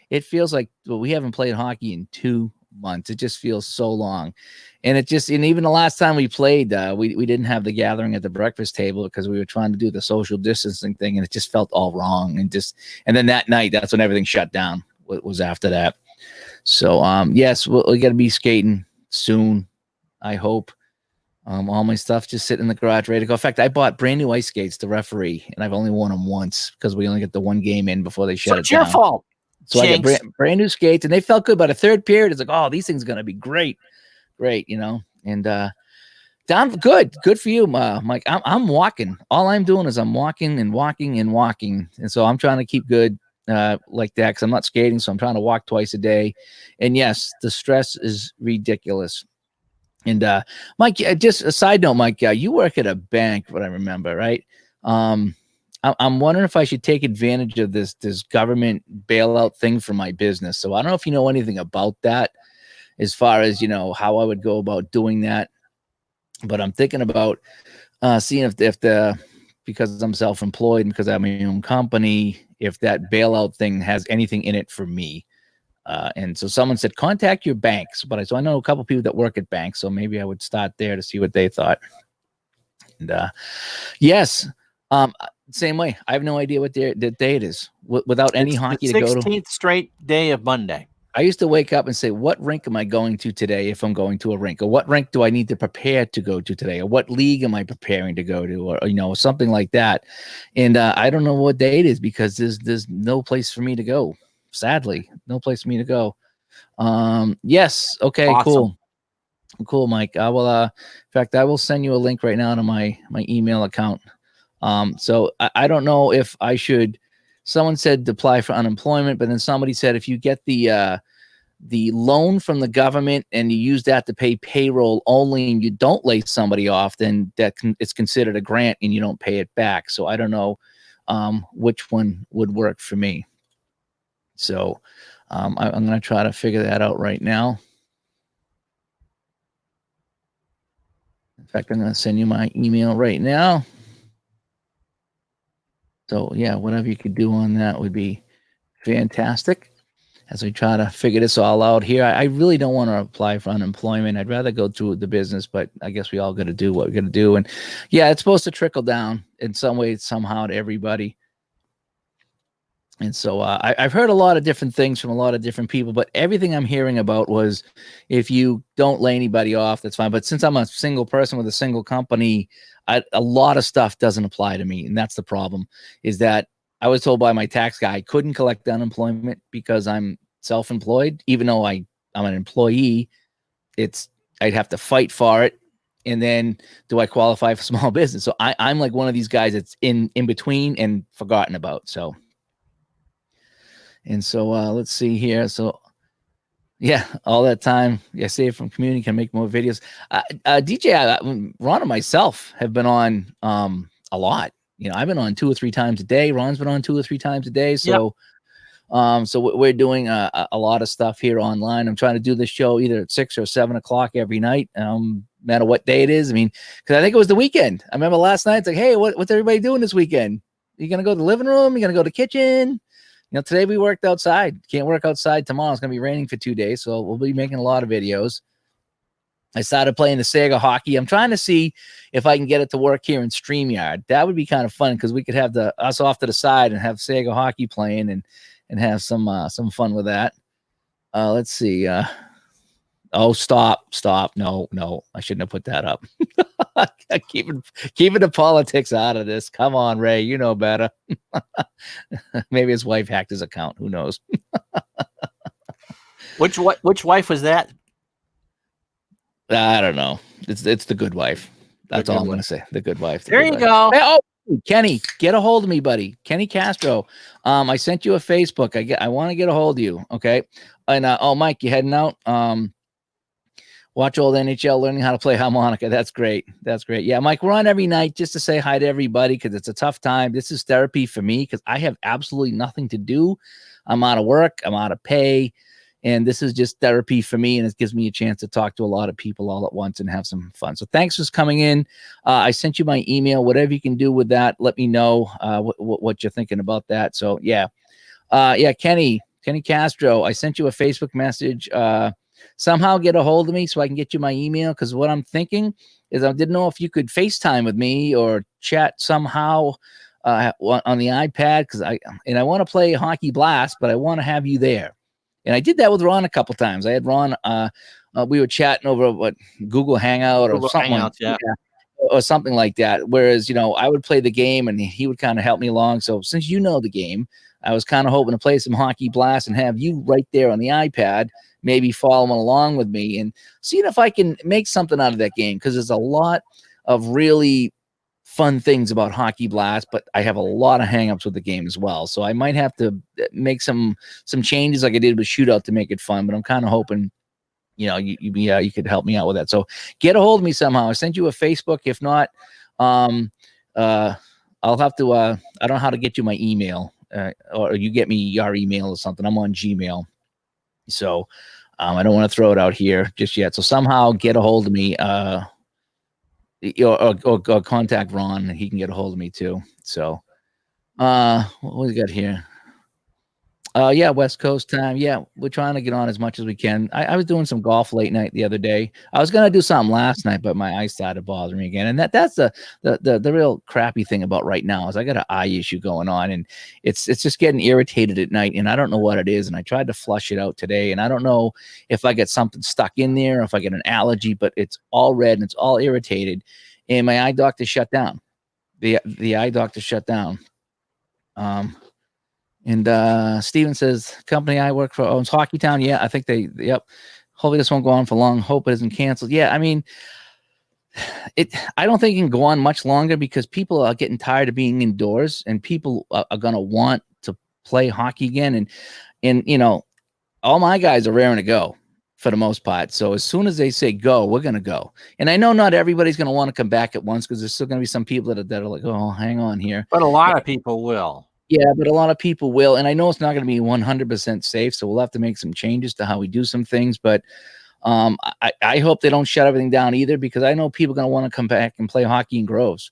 It feels like we haven't played hockey in 2 months. It just feels so long. And even the last time we played, we didn't have the gathering at the breakfast table because we were trying to do the social distancing thing, and it just felt all wrong. And then that night, that's when everything shut down. Was after that. So yes, we got to be skating soon. I hope. All my stuff just sitting in the garage ready to go. In fact, I bought brand new ice skates to referee, and I've only worn them once because we only get the one game in before they shut it down. It's your fault. So I got brand new skates, and they felt good. By the third period, it's like, oh, these things are gonna be great, And down good for you, Mike. I'm walking. All I'm doing is I'm walking and walking and walking, and so I'm trying to keep good like that because I'm not skating, so I'm trying to walk twice a day. And yes, the stress is ridiculous. And Mike, just a side note, Mike, you work at a bank, what I remember, right? I'm wondering if I should take advantage of this government bailout thing for my business. So I don't know if you know anything about that, as far as how I would go about doing that. But I'm thinking about seeing if because I'm self-employed and because I have my own company, if that bailout thing has anything in it for me. And so someone said, contact your banks. So I know a couple people that work at banks, so maybe I would start there to see what they thought. And yes, same way. I have no idea what the date is without any hockey to go to. 16th straight day of Monday. I used to wake up and say, what rink am I going to today if I'm going to a rink? Or what rink do I need to prepare to go to today? Or what league am I preparing to go to? Or something like that. And I don't know what day it is because there's no place for me to go. Sadly, no place for me to go. Yes. Okay, Awesome. Cool, Mike. I will in fact, I will send you a link right now to my email account. So I don't know if I should. Someone said to apply for unemployment, but then somebody said if you get the loan from the government and you use that to pay payroll only and you don't lay somebody off, then it's considered a grant and you don't pay it back. So I don't know which one would work for me. So I'm going to try to figure that out right now. In fact, I'm going to send you my email right now. So yeah, whatever you could do on that would be fantastic. As we try to figure this all out here, I really don't want to apply for unemployment. I'd rather go through the business, but I guess we all got to do what we're going to do. And yeah, it's supposed to trickle down in some way, somehow to everybody. And so I've heard a lot of different things from a lot of different people, but everything I'm hearing about was if you don't lay anybody off, that's fine. But since I'm a single person with a single company, a lot of stuff doesn't apply to me. And that's the problem, is that I was told by my tax guy I couldn't collect unemployment because I'm self-employed, even though I'm an employee. I'd have to fight for it. And then do I qualify for small business? So I'm like one of these guys that's in between and forgotten about. So. And so let's see here. So yeah, all that time, save from community, can make more videos. DJ, Ron and myself have been on a lot. I've been on 2 or 3 times a day. Ron's been on 2 or 3 times a day. So so we're doing a lot of stuff here online. I'm trying to do this show either at 6 or 7 o'clock every night, no matter what day it is. I mean, because I think it was the weekend. I remember last night, it's like, hey, what's everybody doing this weekend? You going to go to the living room? You going to go to the kitchen? Today we worked outside. Can't work outside tomorrow. It's going to be raining for 2 days, so we'll be making a lot of videos. I started playing the Sega hockey. I'm trying to see if I can get it to work here in StreamYard. That would be kind of fun because we could have us off to the side and have Sega hockey playing and have some fun with that. Let's see. Oh, stop. No, I shouldn't have put that up. Keeping the politics out of this. Come on, Ray, you know better. Maybe his wife hacked his account. Who knows? Which wife was that? I don't know. It's the good wife. That's all I'm going to say. The good wife. There you go. Hey, oh, Kenny, get a hold of me, buddy. Kenny Castro. I sent you a Facebook. I want to get a hold of you. Okay. And Mike, you heading out? Watch old NHL, learning how to play harmonica. That's great. Yeah, Mike, we're on every night just to say hi to everybody because it's a tough time. This is therapy for me because I have absolutely nothing to do. I'm out of work. I'm out of pay. And this is just therapy for me. And it gives me a chance to talk to a lot of people all at once and have some fun. So thanks for coming in. I sent you my email. Whatever you can do with that, let me know what you're thinking about that. So, yeah. Kenny Castro, I sent you a Facebook message. Somehow get a hold of me so I can get you my email, because what I'm thinking is I didn't know if you could FaceTime with me or chat somehow on the iPad, because I want to play Hockey Blast, but I want to have you there. And I did that with Ron a couple times. I had Ron, we were chatting over Google Hangout or something. Hangouts, or something like that. Whereas, I would play the game and he would kind of help me along. So since you know the game, I was kind of hoping to play some Hockey Blast and have you right there on the iPad, maybe following along with me and seeing if I can make something out of that game. Because there's a lot of really fun things about Hockey Blast, but I have a lot of hangups with the game as well. So I might have to make some changes like I did with Shootout to make it fun. But I'm kind of hoping, you could help me out with that. So get a hold of me somehow. I sent you a Facebook. If not, I'll have to. I don't know how to get you my email, or you get me your email or something. I'm on Gmail, so I don't want to throw it out here just yet. So somehow get a hold of me, or contact Ron, and he can get a hold of me too. So, what we got here? Yeah, West Coast time. Yeah, we're trying to get on as much as we can. I was doing some golf late night the other day. I was gonna do something last night, but my eye started bothering me again. And that's the real crappy thing about right now is I got an eye issue going on, and it's just getting irritated at night, and I don't know what it is. And I tried to flush it out today, and I don't know if I get something stuck in there, or if I get an allergy, but it's all red and it's all irritated. And my eye doctor shut down. The eye doctor shut down. And Steven says, company I work for owns Hockey Town. Yeah, I think yep. Hopefully this won't go on for long. Hope it isn't canceled. Yeah, I mean, I don't think it can go on much longer because people are getting tired of being indoors, and people are going to want to play hockey again. And, you know, all my guys are raring to go for the most part. So as soon as they say go, we're going to go. And I know not everybody's going to want to come back at once because there's still going to be some people that are like, oh, hang on here. But a lot of people will. Yeah, but a lot of people will. And I know it's not going to be 100% safe. So we'll have to make some changes to how we do some things. But I hope they don't shut everything down either, because I know people are going to want to come back and play hockey in Groves.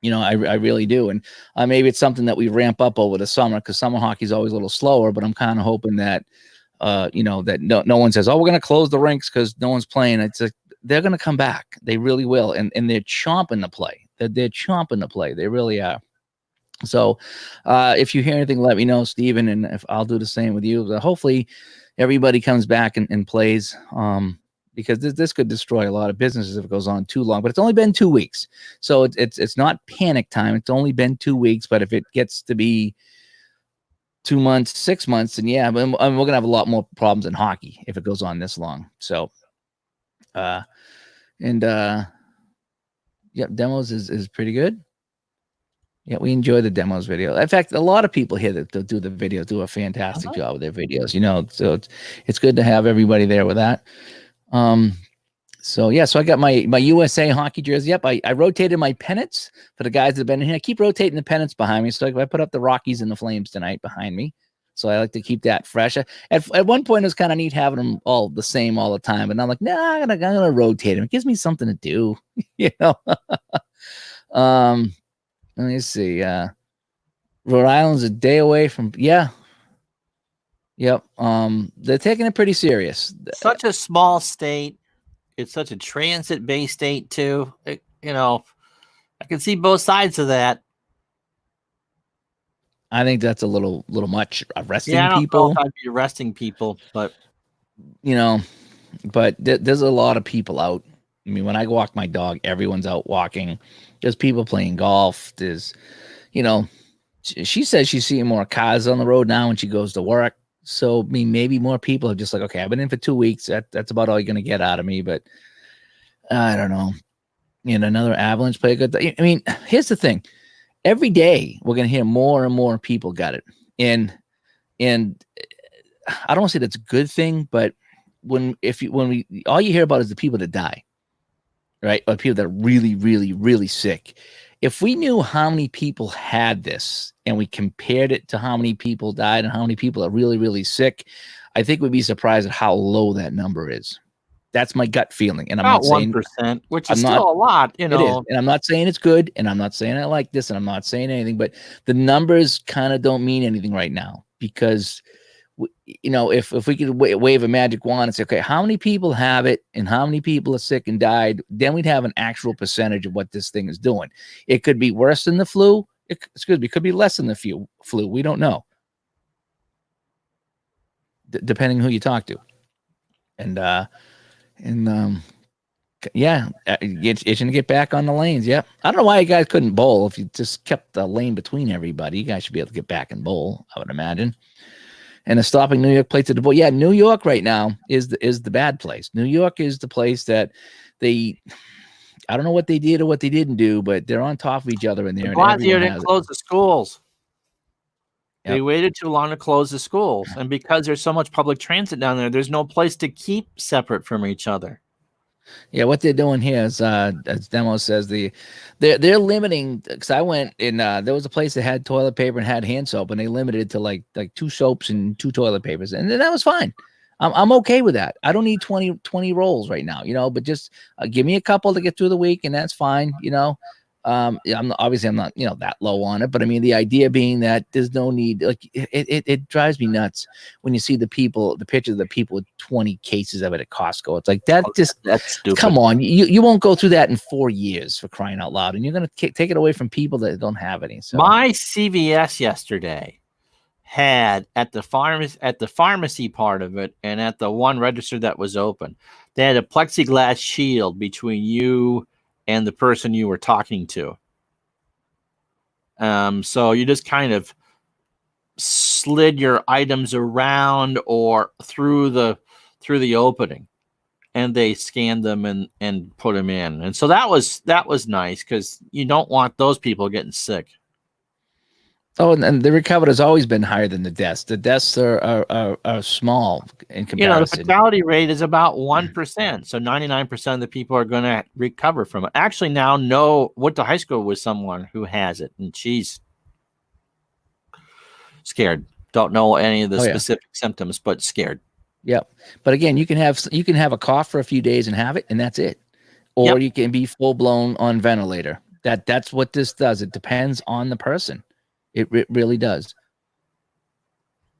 You know, I really do. And maybe it's something that we ramp up over the summer, because summer hockey is always a little slower. But I'm kind of hoping that, you know, that no one says, oh, we're going to close the rinks because no one's playing. It's like, they're going to come back. They really will. And they're chomping to play. They're chomping to play. They really are. So if you hear anything, let me know, Steven, and if I'll do the same with you. But hopefully everybody comes back and plays, because this could destroy a lot of businesses if it goes on too long. But it's only been 2 weeks, so it's not panic time. It's only been 2 weeks. But if it gets to be 2 months, 6 months, and yeah, we're gonna have a lot more problems in hockey if it goes on this long. So yeah, demos is pretty good. Yeah, we enjoy the demos video. In fact, a lot of people here that do the videos do a fantastic job with their videos, you know, so it's good to have everybody there with that. So yeah, so I got my USA hockey jersey up. I rotated my pennants for the guys that have been in here. I keep rotating the pennants behind me. So I put up the Rockies and the Flames tonight behind me. So I like to keep that fresh. At one point, it was kind of neat having them all the same all the time. But I'm like, nah, I'm gonna rotate them. It gives me something to do, you know. Let me see. Rhode Island's a day away from, yeah. Yep. They're taking it pretty serious. Such a small state. It's such a transit-based state too. You know, I can see both sides of that. I think that's a little much arresting I don't people. know if I'd be arresting people, but you know, but there's a lot of people out. I mean, when I walk my dog, everyone's out walking. There's people playing golf. There's, you know, she says she's seeing more cars on the road now when she goes to work. So, I mean, maybe more people are just like, okay, I've been in for 2 weeks. That's about all you're going to get out of me. But I don't know. And another Avalanche play a good thing. I mean, here's the thing. Every day we're going to hear more and more people got it. And I don't want to say that's a good thing, but when all you hear about is the people that die. Right? Or people that are really, really, really sick. If we knew how many people had this and we compared it to how many people died and how many people are really, really sick, I think we'd be surprised at how low that number is. That's my gut feeling. And I'm about not saying 1%, which is still a lot, you know. It is. And I'm not saying it's good, and I'm not saying I like this, and I'm not saying anything, but the numbers kind of don't mean anything right now, because you know, if we could wave a magic wand and say, okay, how many people have it and how many people are sick and died, then we'd have an actual percentage of what this thing is doing. It could be worse than the flu. It could be less than the flu. We don't know. Depending who you talk to. And yeah, itching to get back on the lanes. Yeah. I don't know why you guys couldn't bowl. If you just kept the lane between everybody, you guys should be able to get back and bowl, I would imagine. And the stopping New York plates at the bowl. Yeah, New York right now is the bad place. New York is the place that I don't know what they did or what they didn't do, but they're on top of each other in there. De Blasio didn't close the schools. Yep. They waited too long to close the schools. And because there's so much public transit down there, there's no place to keep separate from each other. Yeah, what they're doing here is, as Demo says, they're limiting. Because I went and there was a place that had toilet paper and had hand soap, and they limited it to like 2 soaps and 2 toilet papers, and that was fine. I'm okay with that. I don't need 20 rolls right now, you know. But just give me a couple to get through the week, and that's fine, you know. Yeah, obviously I'm not, that low on it, but I mean, the idea being that there's no need, like it drives me nuts when you see the pictures of the people with 20 cases of it at Costco. It's like that, That's stupid. come on, you won't go through that in 4 years, for crying out loud, and you're going to take it away from people that don't have any. So my CVS yesterday had at the pharmacy part of it, and at the one register that was open, they had a plexiglass shield between you and the person you were talking to. So you just kind of slid your items around or through the opening, and they scanned them and put them in. And so that was nice, because you don't want those people getting sick. Oh, and the recovered has always been higher than the deaths. The deaths are small in comparison. The fatality rate is about 1%. So 99% of the people are going to recover from it. Actually, now went to high school with someone who has it, and she's scared. Don't know any of the specific symptoms, but scared. Yep. But again, you can have a cough for a few days and have it, and that's it. Or you can be full blown on ventilator. That's what this does. It depends on the person. It really does.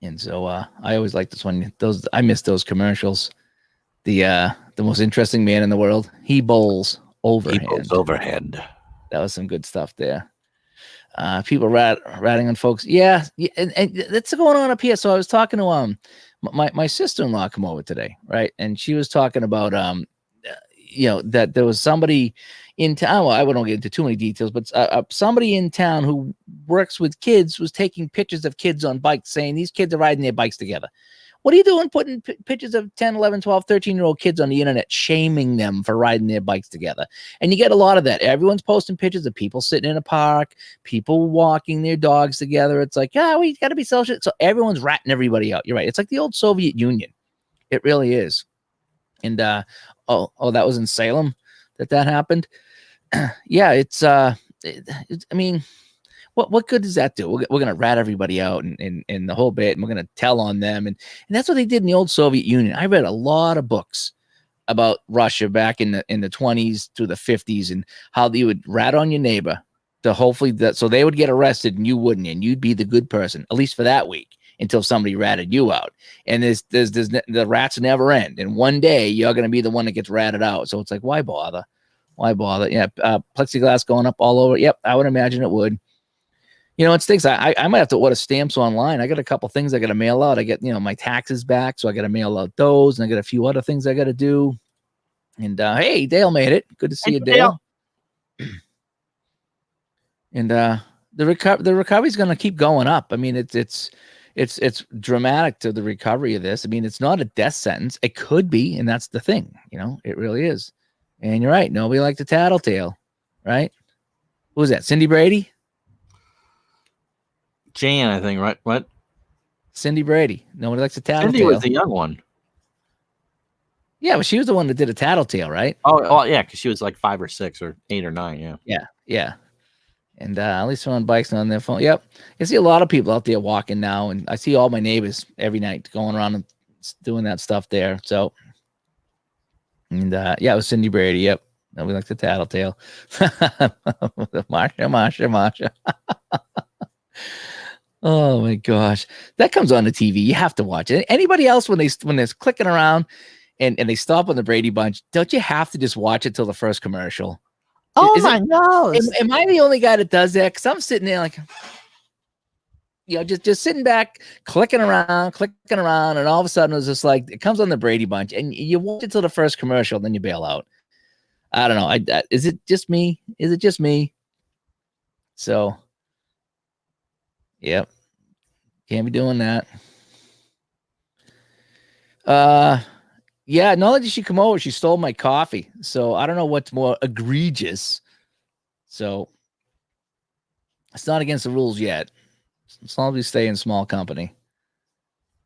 And so I always like this one. I miss those commercials. The most interesting man in the world. He bowls overhand. He bowls overhand. That was some good stuff there. People ratting on folks. Yeah, and that's going on up here. So I was talking to my sister-in-law come over today, right? And she was talking about that there was somebody in town. Well, I wouldn't get into too many details, but somebody in town who works with kids was taking pictures of kids on bikes, saying these kids are riding their bikes together. What are you doing putting pictures of 10, 11, 12, 13-year-old kids on the internet, shaming them for riding their bikes together? And you get a lot of that. Everyone's posting pictures of people sitting in a park, people walking their dogs together. It's like, we got to be social. So everyone's ratting everybody out. You're right. It's like the old Soviet Union. It really is. And, that was in Salem that happened. Yeah, I mean, what good does that do? We're going to rat everybody out and the whole bit, and we're going to tell on them. And that's what they did in the old Soviet Union. I read a lot of books about Russia back in the 20s to the 50s, and how they would rat on your neighbor to hopefully so they would get arrested and you wouldn't, and you'd be the good person, at least for that week, until somebody ratted you out. And there's the rats never end. And one day you're going to be the one that gets ratted out. So it's like, why bother? Why bother? Yeah. Plexiglass going up all over. Yep. I would imagine it would. It stinks. I might have to order stamps online. I got a couple things I got to mail out. I get, my taxes back. So I got to mail out those, and I got a few other things I got to do. And, hey, Dale made it. Good to see you, Dale. And, the recovery is going to keep going up. I mean, it's dramatic to the recovery of this. I mean, it's not a death sentence. It could be, and that's the thing. It really is. And you're right. Nobody liked the tattletale, right? Who was that? Cindy Brady? Jan, I think, right? What? Cindy Brady. Nobody likes the tattletale. Cindy was the young one. Yeah, but she was the one that did a tattletale, right? Oh yeah, because she was like 5 or 6 or 8 or 9. Yeah. And at least they're on bikes and on their phone. Yep. I see a lot of people out there walking now, and I see all my neighbors every night going around and doing that stuff there. So, and it was Cindy Brady. Yep. We like the tattletale. Marsha. Oh my gosh. That comes on the TV. You have to watch it. Anybody else when they're clicking around and they stop on the Brady Bunch, don't you have to just watch it till the first commercial? Oh my God. Am I the only guy that does that? Because I'm sitting there like, just sitting back, clicking around, and all of a sudden it's just like, it comes on the Brady Bunch, and you watch it till the first commercial, then you bail out. I don't know. Is it just me? So, yep. Can't be doing that. Yeah, not only did she come over, she stole my coffee. So I don't know what's more egregious. So it's not against the rules yet. As long as we stay in small company.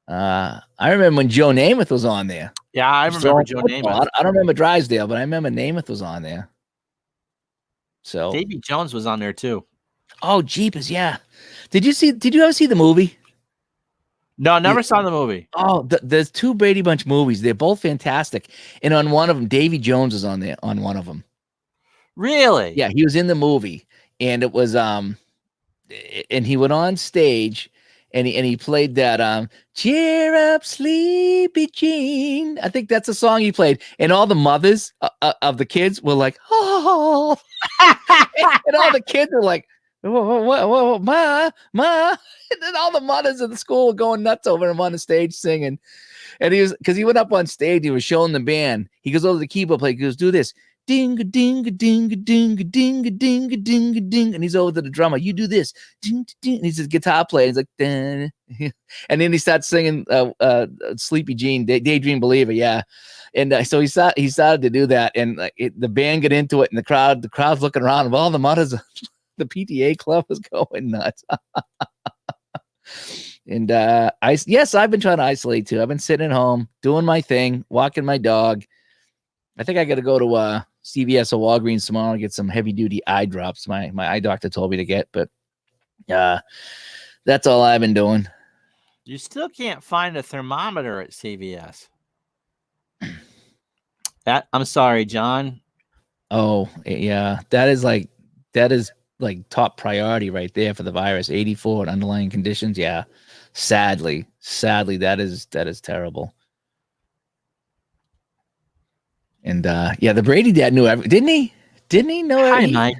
I remember when Joe Namath was on there. Yeah, I remember Joe Namath. I don't remember Drysdale, but I remember Namath was on there. So Davy Jones was on there too. Oh, Jeepers, yeah. Did you ever see the movie? No, never saw the movie. Oh, there's 2 Brady Bunch movies. They're both fantastic. And on one of them, Davy Jones is on there on one of them. Really? Yeah, he was in the movie, and it was and he went on stage, and he played that "Cheer Up, Sleepy Jean." I think that's the song he played, and all the mothers of the kids were like, "Oh," and all the kids are like, "What, ma, ma," and then all the mothers of the school were going nuts over him on the stage singing. And he was, because he went up on stage, he was showing the band. He goes over to the keyboard player, he goes, "Do this. Ding a ding a ding a ding a ding a ding a ding a ding." And he's over to the drummer. "You do this. Ding, ding. And he's a guitar player. He's like, dun. And then he starts singing Sleepy Jean, Daydream Believer. Yeah. And so he started to do that. And the band got into it, and the crowd's looking around, and all the mothers, the PTA club was going nuts. And I've been trying to isolate too. I've been sitting at home doing my thing, walking my dog. I think I got to go to CVS or Walgreens tomorrow and get some heavy duty eye drops. My eye doctor told me to get, but that's all I've been doing. You still can't find a thermometer at CVS. I'm sorry, John. Oh yeah, that is like top priority right there for the virus. 84 and underlying conditions. Yeah. Sadly, that is terrible. And the Brady dad knew everything, didn't he? Didn't he know? Hi, Mike.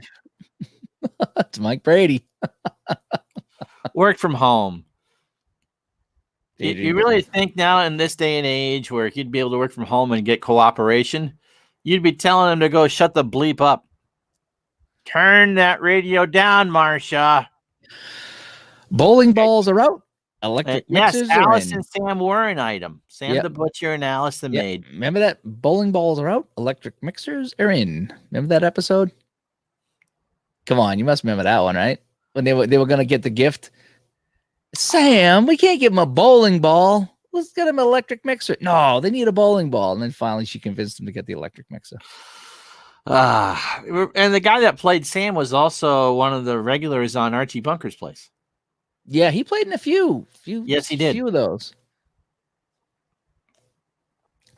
It's Mike Brady. Work from home. You really think now in this day and age where he'd be able to work from home and get cooperation, you'd be telling him to go shut the bleep up. Turn that radio down, Marsha. Bowling balls are out. Electric mixers yes, Alice and Sam were an item. Sam the butcher and Alice the maid. Remember that? Bowling balls are out. Electric mixers are in. Remember that episode? Come on, you must remember that one, right? When they were going to get the gift. Sam, we can't give him a bowling ball. Let's get him an electric mixer. No, they need a bowling ball. And then finally she convinced him to get the electric mixer. And the guy that played Sam was also one of the regulars on Archie Bunker's Place. Yeah, he played in a few. Yes, he did. Few of those.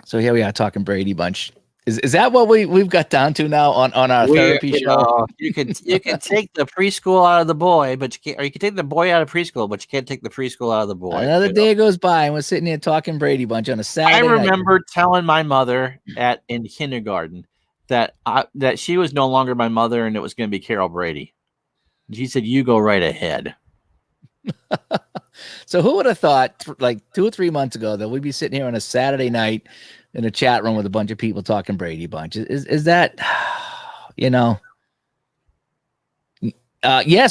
So here we are talking Brady Bunch. Is that what we've got down to now on our therapy show? You can take the preschool out of the boy, but you can't. Or you can take the boy out of preschool, but you can't take the preschool out of the boy. Another day goes by, and we're sitting here talking Brady Bunch on a Saturday. I remember telling my mother in kindergarten that she was no longer my mother, and it was going to be Carol Brady. She said, "You go right ahead." So who would have thought, like 2 or 3 months ago, that we'd be sitting here on a Saturday night in a chat room with a bunch of people talking Brady Bunch? Is that, yes,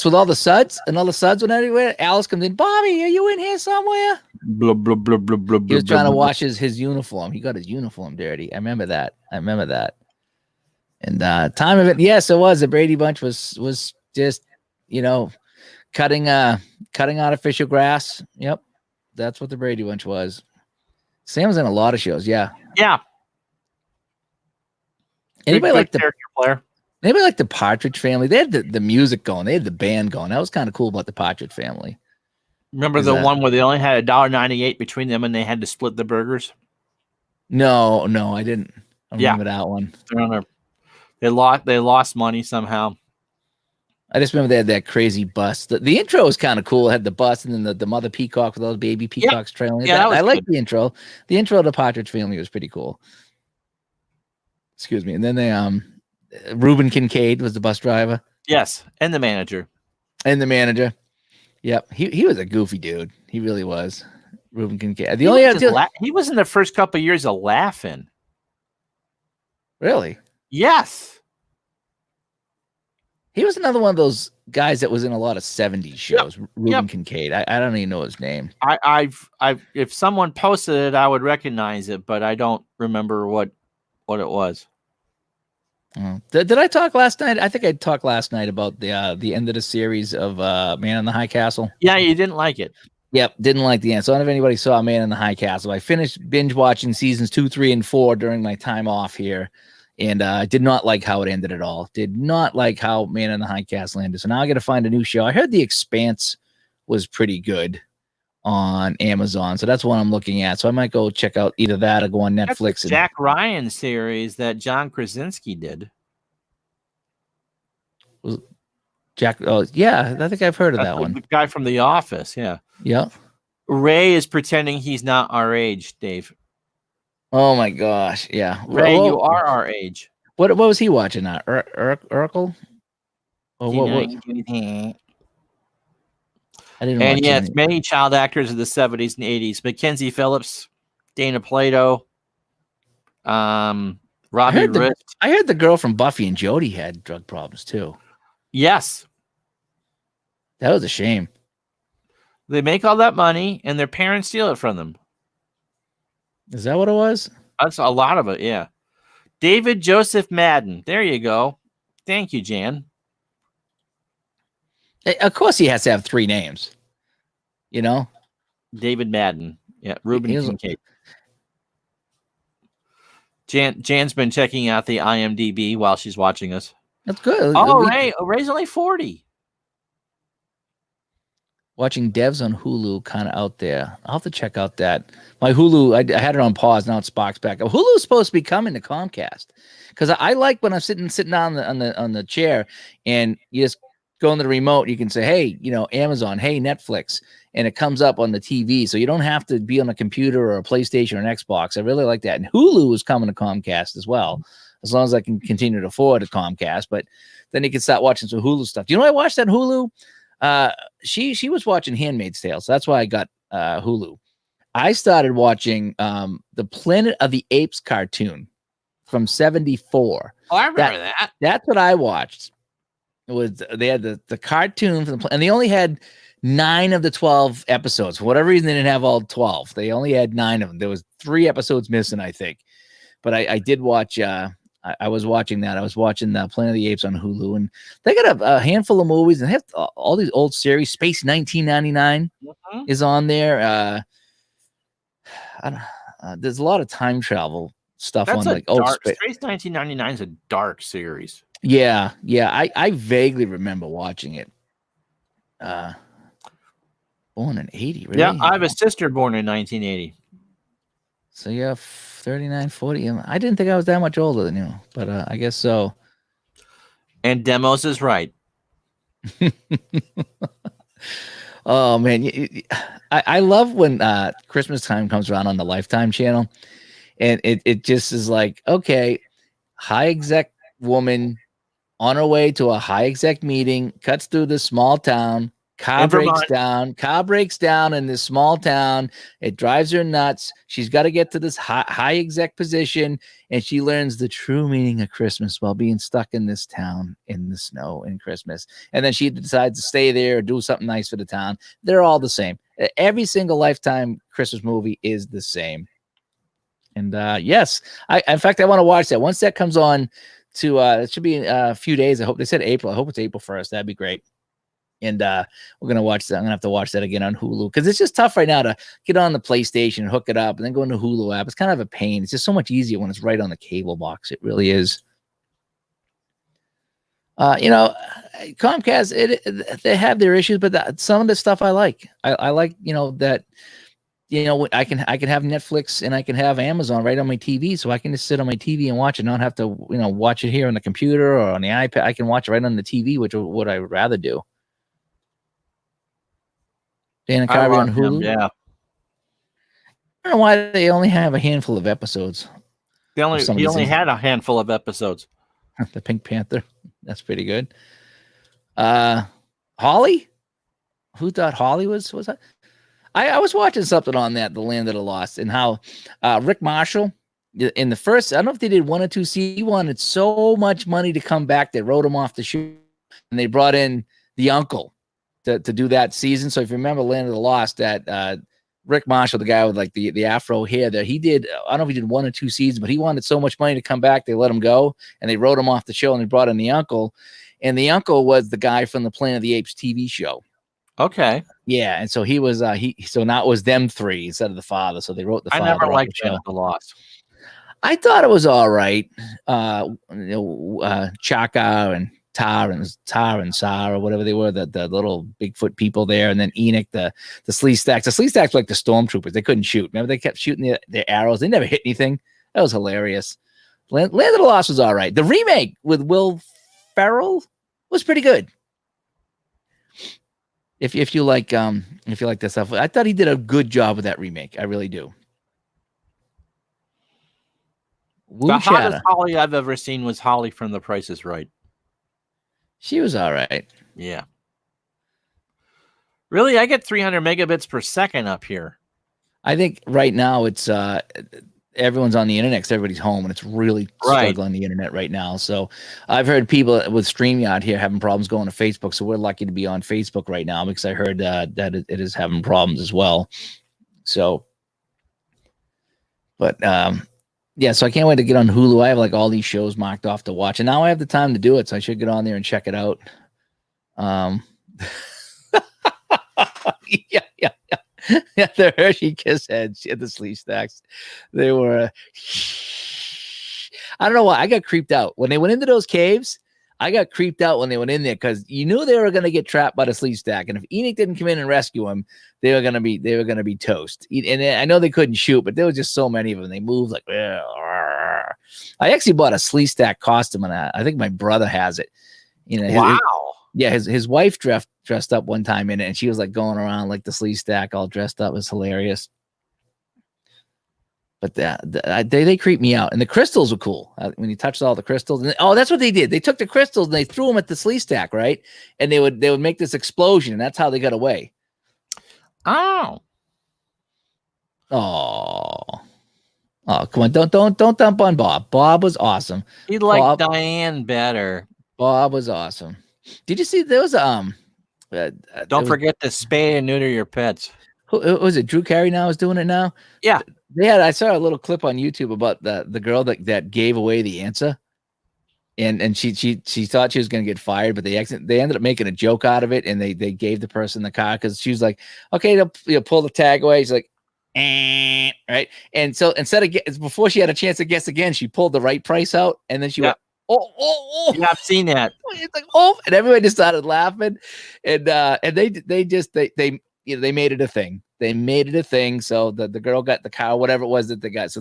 with all the suds and all the suds went everywhere. Alice comes in. "Bobby, are you in here somewhere?" Blah, blah, blah, blah, blah, He was trying blah, to wash his uniform. He got his uniform dirty. I remember that. And time of it, yes, it was. The Brady Bunch was just, cutting artificial grass. Yep, that's what the Brady Bunch was. Sam was in a lot of shows. Yeah. Anybody like character player? Anybody like the Partridge Family? They had the music going. They had the band going. That was kind of cool about the Partridge Family. Remember the one where they only had $1.98 between them and they had to split the burgers? No, I didn't. I remember that one. They lost money somehow. I just remember they had that crazy bus. The intro was kind of cool. It had the bus and then the mother peacock with all the baby peacocks trailing. Yeah, I liked the intro. The intro of the Partridge Family was pretty cool. Excuse me. And then they Reuben Kincaid was the bus driver. Yes, and the manager. Yep, he was a goofy dude. He really was. Reuben Kincaid. He was in the first couple of years of Laughing. Really? Yes. He was another one of those guys that was in a lot of 70s shows. Yep. Reuben Kincaid. I don't even know his name. I've if someone posted it, I would recognize it, but I don't remember what it was. Did I talk last night? I think I talked last night about the end of the series of Man in the High Castle. Yeah, you didn't like it. Yep, didn't like the end. So I don't know if anybody saw Man in the High Castle. I finished binge watching seasons 2, 3, and 4 during my time off here. And I did not like how it ended at all. Did not like how Man in the High Castle ended. So now I got to find a new show. I heard The Expanse was pretty good on Amazon. So that's what I'm looking at. So I might go check out either that or go on Netflix. That's the Jack Ryan series that John Krasinski did. Jack. Oh, yeah. I think I've heard of That's that the one. guy from The Office. Yeah. Yeah. Ray is pretending he's not our age, Dave. Oh my gosh. Yeah. Ray, you are our age. What was he watching? Urkel? Or what? I didn't And watch yes, many child actors of the 70s and 80s. Mackenzie Phillips, Dana Plato, Robbie Rift. I heard the girl from Buffy and Jody had drug problems too. Yes. That was a shame. They make all that money and their parents steal it from them. Is that what it was? That's a lot of it, yeah. David Joseph Madden. There you go. Thank you, Jan. Of course he has to have 3 names. You know? David Madden. Yeah, Ruben Kincaid. Jan's been checking out the IMDb while she's watching us. That's good. Oh, Ray's only 40. Watching Devs on Hulu, kind of out there. I'll have to check out that. My Hulu, I had it on pause. Now it sparks back up. Hulu's supposed to be coming to Comcast because I like when I'm sitting down on the chair and you just go into the remote. You can say, hey, Amazon, hey, Netflix, and it comes up on the TV. So you don't have to be on a computer or a PlayStation or an Xbox. I really like that. And Hulu is coming to Comcast as well, as long as I can continue to afford a Comcast. But then you can start watching some Hulu stuff. Do you know I watched that Hulu? She was watching Handmaid's Tale, so that's why I got Hulu. I started watching the Planet of the Apes cartoon from '74. Oh, I remember that. That's what I watched. They had the cartoon from and they only had 9 of the 12 episodes. For whatever reason, they didn't have all 12. They only had 9 of them. There was 3 episodes missing, I think. But I did watch. I was watching that. I was watching the Planet of the Apes on Hulu, and they got a handful of movies, and they have all these old series. Space 1999 is on there. There's a lot of time travel stuff. That's on like Space 1999 is a dark series. Yeah. I vaguely remember watching it. Born in 80, really? Yeah, I have a sister born in 1980. So yeah, 39, 40. I didn't think I was that much older than you, but I guess so. And Demos is right. Oh man, I love when Christmas time comes around on the Lifetime channel, and it just is like, okay, high exec woman on her way to a high exec meeting, cuts through this small town. Car breaks down in this small town. It drives her nuts. She's got to get to this high exec position, and she learns the true meaning of Christmas while being stuck in this town in the snow in Christmas. And then she decides to stay there or do something nice for the town. They're all the same. Every single Lifetime Christmas movie is the same. And yes, in fact, I want to watch that. Once that comes on to, it should be a few days. I hope they said April. I hope it's April 1st. That'd be great. And we're going to watch that. I'm going to have to watch that again on Hulu because it's just tough right now to get on the PlayStation, hook it up, and then go into Hulu app. It's kind of a pain. It's just so much easier when it's right on the cable box. It really is. Comcast, they have their issues, but some of the stuff I like. I like, that, I can have Netflix and I can have Amazon right on my TV, so I can just sit on my TV and watch it, not have to, watch it here on the computer or on the iPad. I can watch it right on the TV, which is what I would rather do. Dan and Carvey on Hulu. Yeah. I don't know why they only have a handful of episodes. He only had a handful of episodes. The Pink Panther. That's pretty good. Holly? Who thought Holly was that? I was watching something on that, The Land of the Lost, and how Rick Marshall in the first, I don't know if they did 1 or 2 seasons, he wanted so much money to come back they wrote him off the show, and they brought in the uncle to do that season. So if you remember Land of the Lost, that Rick Marshall, the guy with like the afro hair there, he did, I don't know if he did 1 or 2 seasons, but he wanted so much money to come back, they let him go, and they wrote him off the show, and they brought in the uncle, and the uncle was the guy from the Planet of the Apes TV show. Okay. Yeah, and so he was so now it was them 3 instead of the father, so they wrote the father. I never liked Land of the Lost. I thought it was all right. Chaka and Tar and Sar or whatever they were, the little Bigfoot people there, and then Enoch, the Sleestaks. The Sleestaks were like the stormtroopers. They couldn't shoot. Remember, they kept shooting their arrows. They never hit anything. That was hilarious. Land of the Lost was all right. The remake with Will Ferrell, was pretty good. If you like that stuff, I thought he did a good job with that remake. I really do. The hottest Holly I've ever seen was Holly from The Price is Right. She was all right. Yeah. Really, I get 300 megabits per second up here. I think right now it's everyone's on the internet because everybody's home and it's really struggling on the internet right now. So I've heard people with StreamYard here having problems going to Facebook. So we're lucky to be on Facebook right now because I heard that it is having problems as well. So, but yeah, so I can't wait to get on Hulu. I have like all these shows marked off to watch, and now I have the time to do it. So I should get on there and check it out. Yeah. Yeah, the Hershey Kiss heads, the sleeve stacks. They were. I don't know why. I got creeped out when they went into those caves. I got creeped out when they went in there because you knew they were going to get trapped by the sleeve stack, and if Enoch didn't come in and rescue him, they were going to be toast. And I know they couldn't shoot, but there was just so many of them. They moved like. I actually bought a sleeve stack costume, and I think my brother has it. Wow. His wife dressed up one time in it, and she was like going around like the sleeve stack all dressed up. It was hilarious. But they creep me out, and the crystals were cool when you touched all the crystals. And that's what they did. They took the crystals and they threw them at the sleeve stack, right? And they would make this explosion, and that's how they got away. Oh, come on! Don't dump on Bob. Bob was awesome. He liked Diane better. Bob was awesome. Did you see there was don't forget to spay and neuter your pets. Who was it? Drew Carey now is doing it now. Yeah, I saw a little clip on YouTube about the girl that gave away the answer, and she thought she was going to get fired, but they ended up making a joke out of it, and they gave the person the car because she was like, okay, they'll pull the tag away. She's like, right, and so instead of before she had a chance to guess again, she pulled the right price out, and then she went. Oh! Yeah, I've seen that. It's like and everybody just started laughing, and they made it a thing. They made it a thing. So the girl got the car, whatever it was that they got.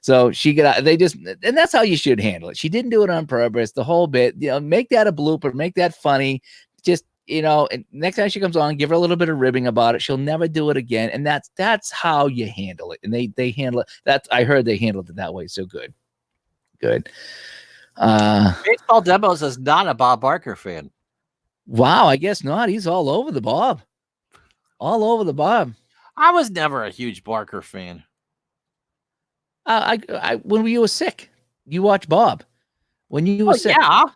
So she got out. And that's how you should handle it. She didn't do it on purpose. The whole bit, make that a blooper, make that funny. Just and next time she comes on, give her a little bit of ribbing about it. She'll never do it again. And that's how you handle it. And they handle it. I heard they handled it that way. So good. Baseball Demos is not a Bob Barker fan. Wow, I guess not. He's all over the Bob. All over the Bob. I was never a huge Barker fan. When you were sick, you watched Bob. When you were sick. Yeah.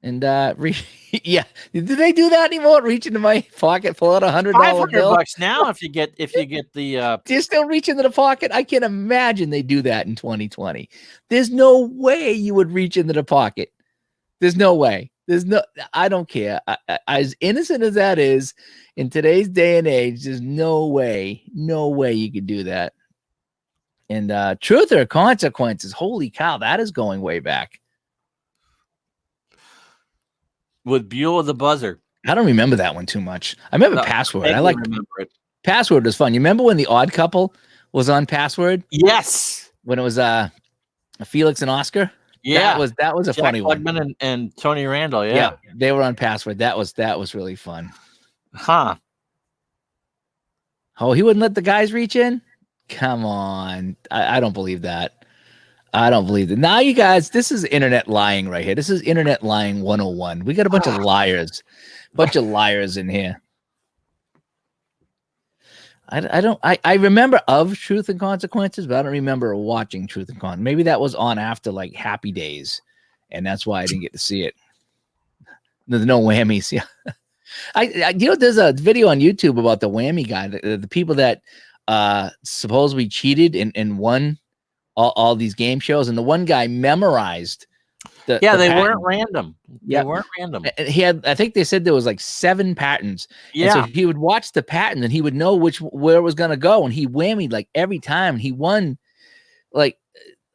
And yeah, do they do that anymore? Reach into my pocket, pull out $100 bill. $500 now if you get the. Do you still reach into the pocket? I can't imagine they do that in 2020. There's no way you would reach into the pocket. There's no way. I don't care. As innocent as that is, in today's day and age, there's no way you could do that. And Truth or Consequences, holy cow, that is going way back. With Buell the Buzzer. I don't remember that one too much. I remember Password. I like it. Password was fun. You remember when The Odd Couple was on Password? Yes. When it was Felix and Oscar? Yeah. That was a Jack funny Klugman one. And Tony Randall, yeah. They were on Password. That was really fun. Huh. Oh, he wouldn't let the guys reach in? Come on. I don't believe that. I don't believe it. Now, you guys, this is internet lying right here. This is internet lying 101. We got a bunch of liars. Bunch of liars in here. I remember of Truth and Consequences, but I don't remember watching Truth and Consequences. Maybe that was on after like Happy Days, and that's why I didn't get to see it. There's no whammies. Yeah. There's a video on YouTube about the whammy guy, the people that supposedly cheated and won all these game shows, and the one guy memorized they weren't random. Yeah. They weren't random. He had, I think they said there was like 7 patterns. Yeah. And so he would watch the pattern and he would know where it was going to go. And he whammied like every time. He won like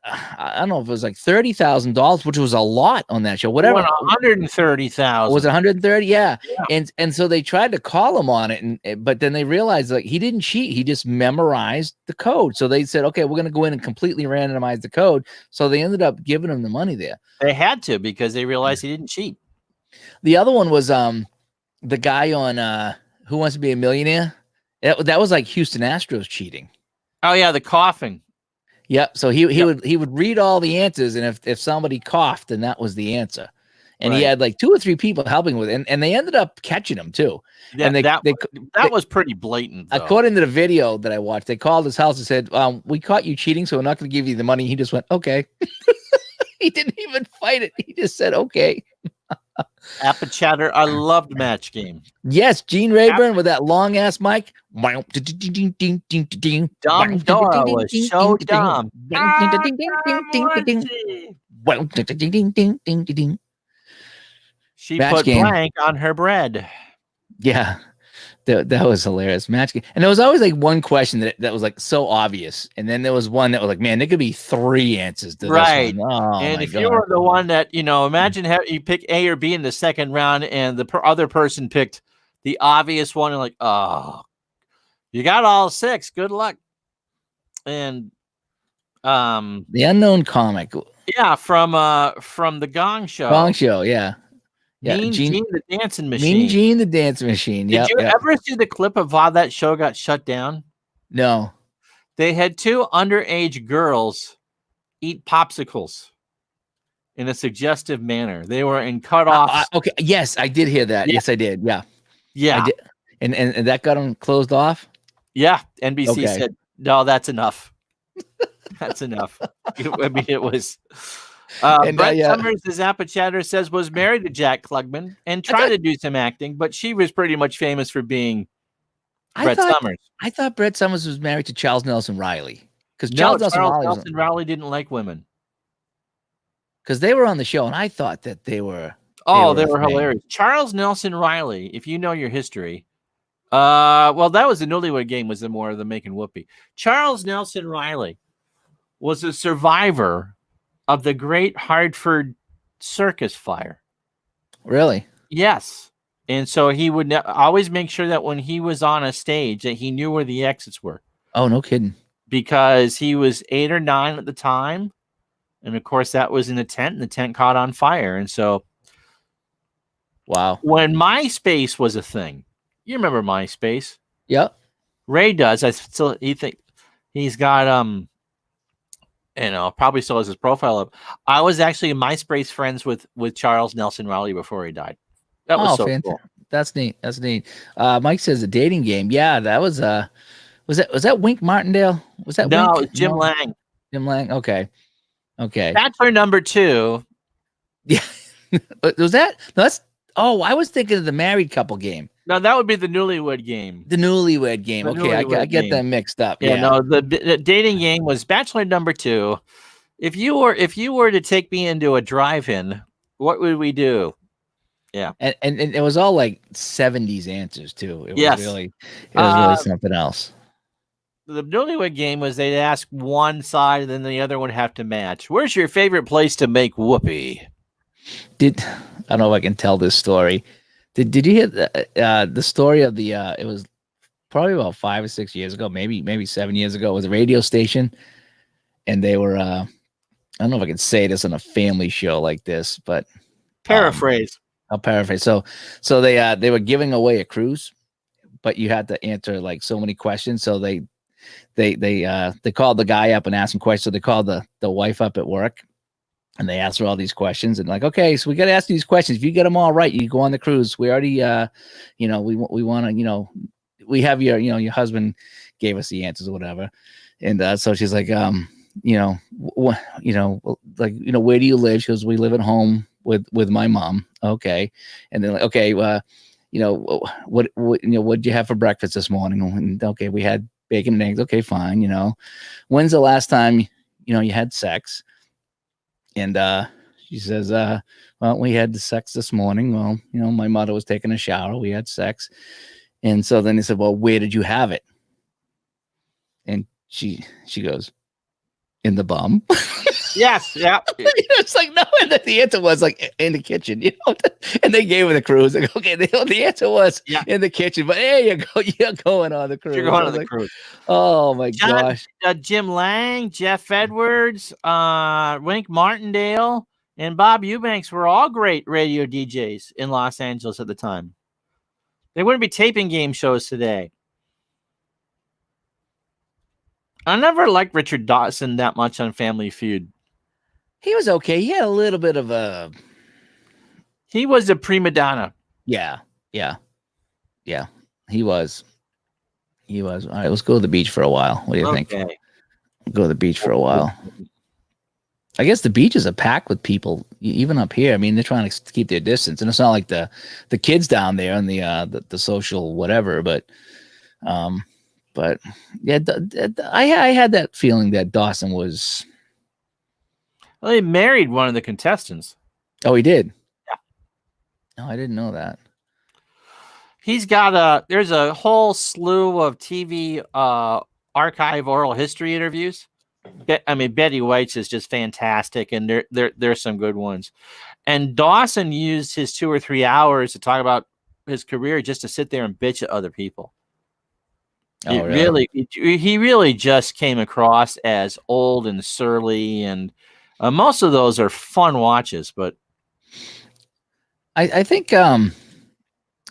I don't know if it was like $30,000, which was a lot on that show. Whatever. Won 130,000. Was it 130? Yeah. Yeah. And so they tried to call him on it, but then they realized like he didn't cheat. He just memorized the code. So they said, okay, we're going to go in and completely randomize the code. So they ended up giving him the money there. They had to because they realized he didn't cheat. The other one was the guy on Who Wants to Be a Millionaire. That was like Houston Astros cheating. Oh yeah, the coughing. Yep. So he would read all the answers, and if somebody coughed, then that was the answer. And he had like 2 or 3 people helping with it, and they ended up catching him too. Yeah, and that was pretty blatant. Though. According to the video that I watched, they called his house and said, "We caught you cheating, so we're not going to give you the money." He just went, "Okay." He didn't even fight it. He just said, "Okay." Appichatter, I loved Match Game. Yes, Gene Rayburn with that long ass mic. Dumb Dora was so dumb. She put blank on her bread. Yeah, that was hilarious. Match Game, and there was always like one question that was like so obvious, and then there was one that was like, man, there could be 3 answers to right. This one. Oh, and if you were the one that imagine how you pick A or B in the second round, and the other person picked the obvious one, and like, oh, you got all 6. Good luck. And the Unknown Comic. Yeah, from the Gong Show. Gong Show, yeah. Yeah, Mean Gene the Dancing Machine. Mean Gene the Dancing Machine. Did you ever see the clip of how that show got shut down? No. They had 2 underage girls eat popsicles in a suggestive manner. They were in cutoffs. Okay. Yes, I did hear that. Yeah. Yes, I did. Yeah. Yeah. I did. And that got them closed off? Yeah. NBC said, no, that's enough. That's enough. I mean, it was... Brett Summers, as Appichatter says, was married to Jack Klugman and tried to do some acting, but she was pretty much famous for being Brett Summers. I thought Brett Summers was married to Charles Nelson Riley. Because Charles Nelson Riley didn't like women. Because they were on the show, and I thought that they were... they were hilarious. Charles Nelson Riley, if you know your history... well, that was the Newlywed Game, was the more of the Making Whoopi. Charles Nelson Riley was a survivor of the Great Hartford Circus fire. Really? Yes. And so he would always make sure that when he was on a stage that he knew where the exits were. Oh, no kidding. Because he was 8 or 9 at the time. And of course that was in the tent, and the tent caught on fire. And so wow. When MySpace was a thing, you remember MySpace? Yep. Ray does. He's got probably still has his profile up. I was actually in MySpace friends with Charles Nelson Riley before he died. That was so cool. That's neat. That's neat. Mike says a dating game. Yeah, that was was that Wink Martindale? Was that no? Wink? Jim Lang. Jim Lang. Okay. Bachelor number 2. Yeah. Was that? No, that's. Oh, I was thinking of the married couple game. No, that would be the Newlywed Game. The Newlywed Game. Okay, I get that mixed up. Yeah, no, the dating game was Bachelor number 2. If you were to take me into a drive-in, what would we do? Yeah, and it was all like 70s answers too. It was really something else. The Newlywed Game was they'd ask one side, and then the other would have to match. Where's your favorite place to make whoopee? I don't know if I can tell this story. Did you hear the story of the? It was probably about 5 or 6 years ago, maybe 7 years ago. It was a radio station, and they were. I don't know if I can say this on a family show like this, but paraphrase. I'll paraphrase. So they were giving away a cruise, but you had to answer like so many questions. So they called the guy up and asked him questions. So they called the wife up at work. And they asked her all these questions, and like, okay, so we got to ask these questions. If you get them all right, you go on the cruise. We already, we want to, we have your husband gave us the answers or whatever. And so she's like, where do you live? She goes, we live at home with my mom. Okay. And then like, okay, what did you have for breakfast this morning? And okay, we had bacon and eggs. Okay, fine. When's the last time, you had sex? And she says, well, we had the sex this morning. Well, my mother was taking a shower. We had sex. And so then he said, well, where did you have it? And she goes, in the bum. Yes, yeah. It's like, no, and the answer was like in the kitchen, and they gave her the cruise. Like, okay, the answer was Yeah. in the kitchen, but there you go, you're going on the cruise. You're going I on was the like, cruise. oh my John, gosh. Jim Lang, Jeff Edwards, Wink Martindale, and Bob Eubanks were all great radio DJs in Los Angeles at the time. They wouldn't be taping game shows today. I never liked Richard Dawson that much on Family Feud. He was okay. He had a little bit of a. He was a prima donna. Yeah. He was. All right, let's go to the beach for a while. What do you think? Go to the beach for a while. I guess the beaches are packed with people, even up here. I mean, they're trying to keep their distance, and it's not like the kids down there and the social whatever. But yeah, I had that feeling that Dawson was. Well, he married one of the contestants. Oh, he did. Yeah. No, I didn't know that. He's got there's a whole slew of TV archive oral history interviews. I mean, Betty White's is just fantastic, and there's some good ones. And Dawson used his 2 or 3 hours to talk about his career just to sit there and bitch at other people. Oh, really? He really just came across as old and surly, and most of those are fun watches. But I think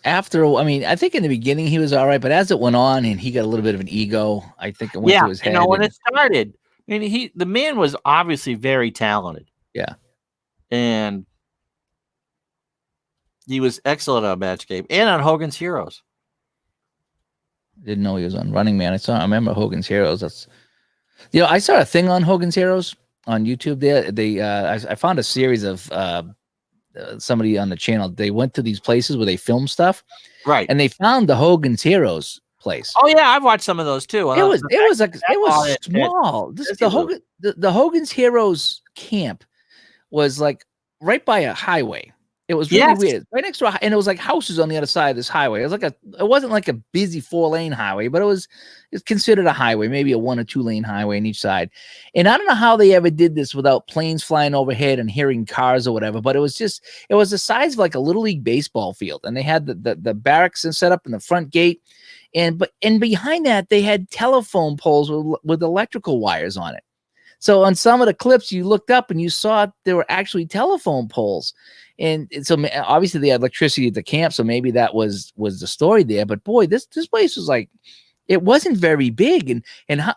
after, I mean, I think in the beginning he was all right, but as it went on and he got a little bit of an ego, I think it went to his head. When it started, I mean, the man was obviously very talented. Yeah. And he was excellent on Match Game and on Hogan's Heroes. Didn't know he was on Running Man. I remember Hogan's Heroes. That's, I saw a thing on Hogan's Heroes on YouTube there. I found a series of somebody on the channel. They went to these places where they film stuff. Right. And they found the Hogan's Heroes place. Oh yeah, I've watched some of those too. It was small. The Hogan's Heroes camp was like right by a highway. It was really weird. Right next to and it was like houses on the other side of this highway. It wasn't like a busy 4-lane highway, but it's considered a highway, maybe a 1 or 2 lane highway on each side. And I don't know how they ever did this without planes flying overhead and hearing cars or whatever, but it was the size of like a little league baseball field. And they had the barracks set up in the front gate. And behind that, they had telephone poles with electrical wires on it. So on some of the clips, you looked up and you saw there were actually telephone poles. And so obviously they had electricity at the camp, so maybe that was the story there. But boy, this place was like, it wasn't very big, and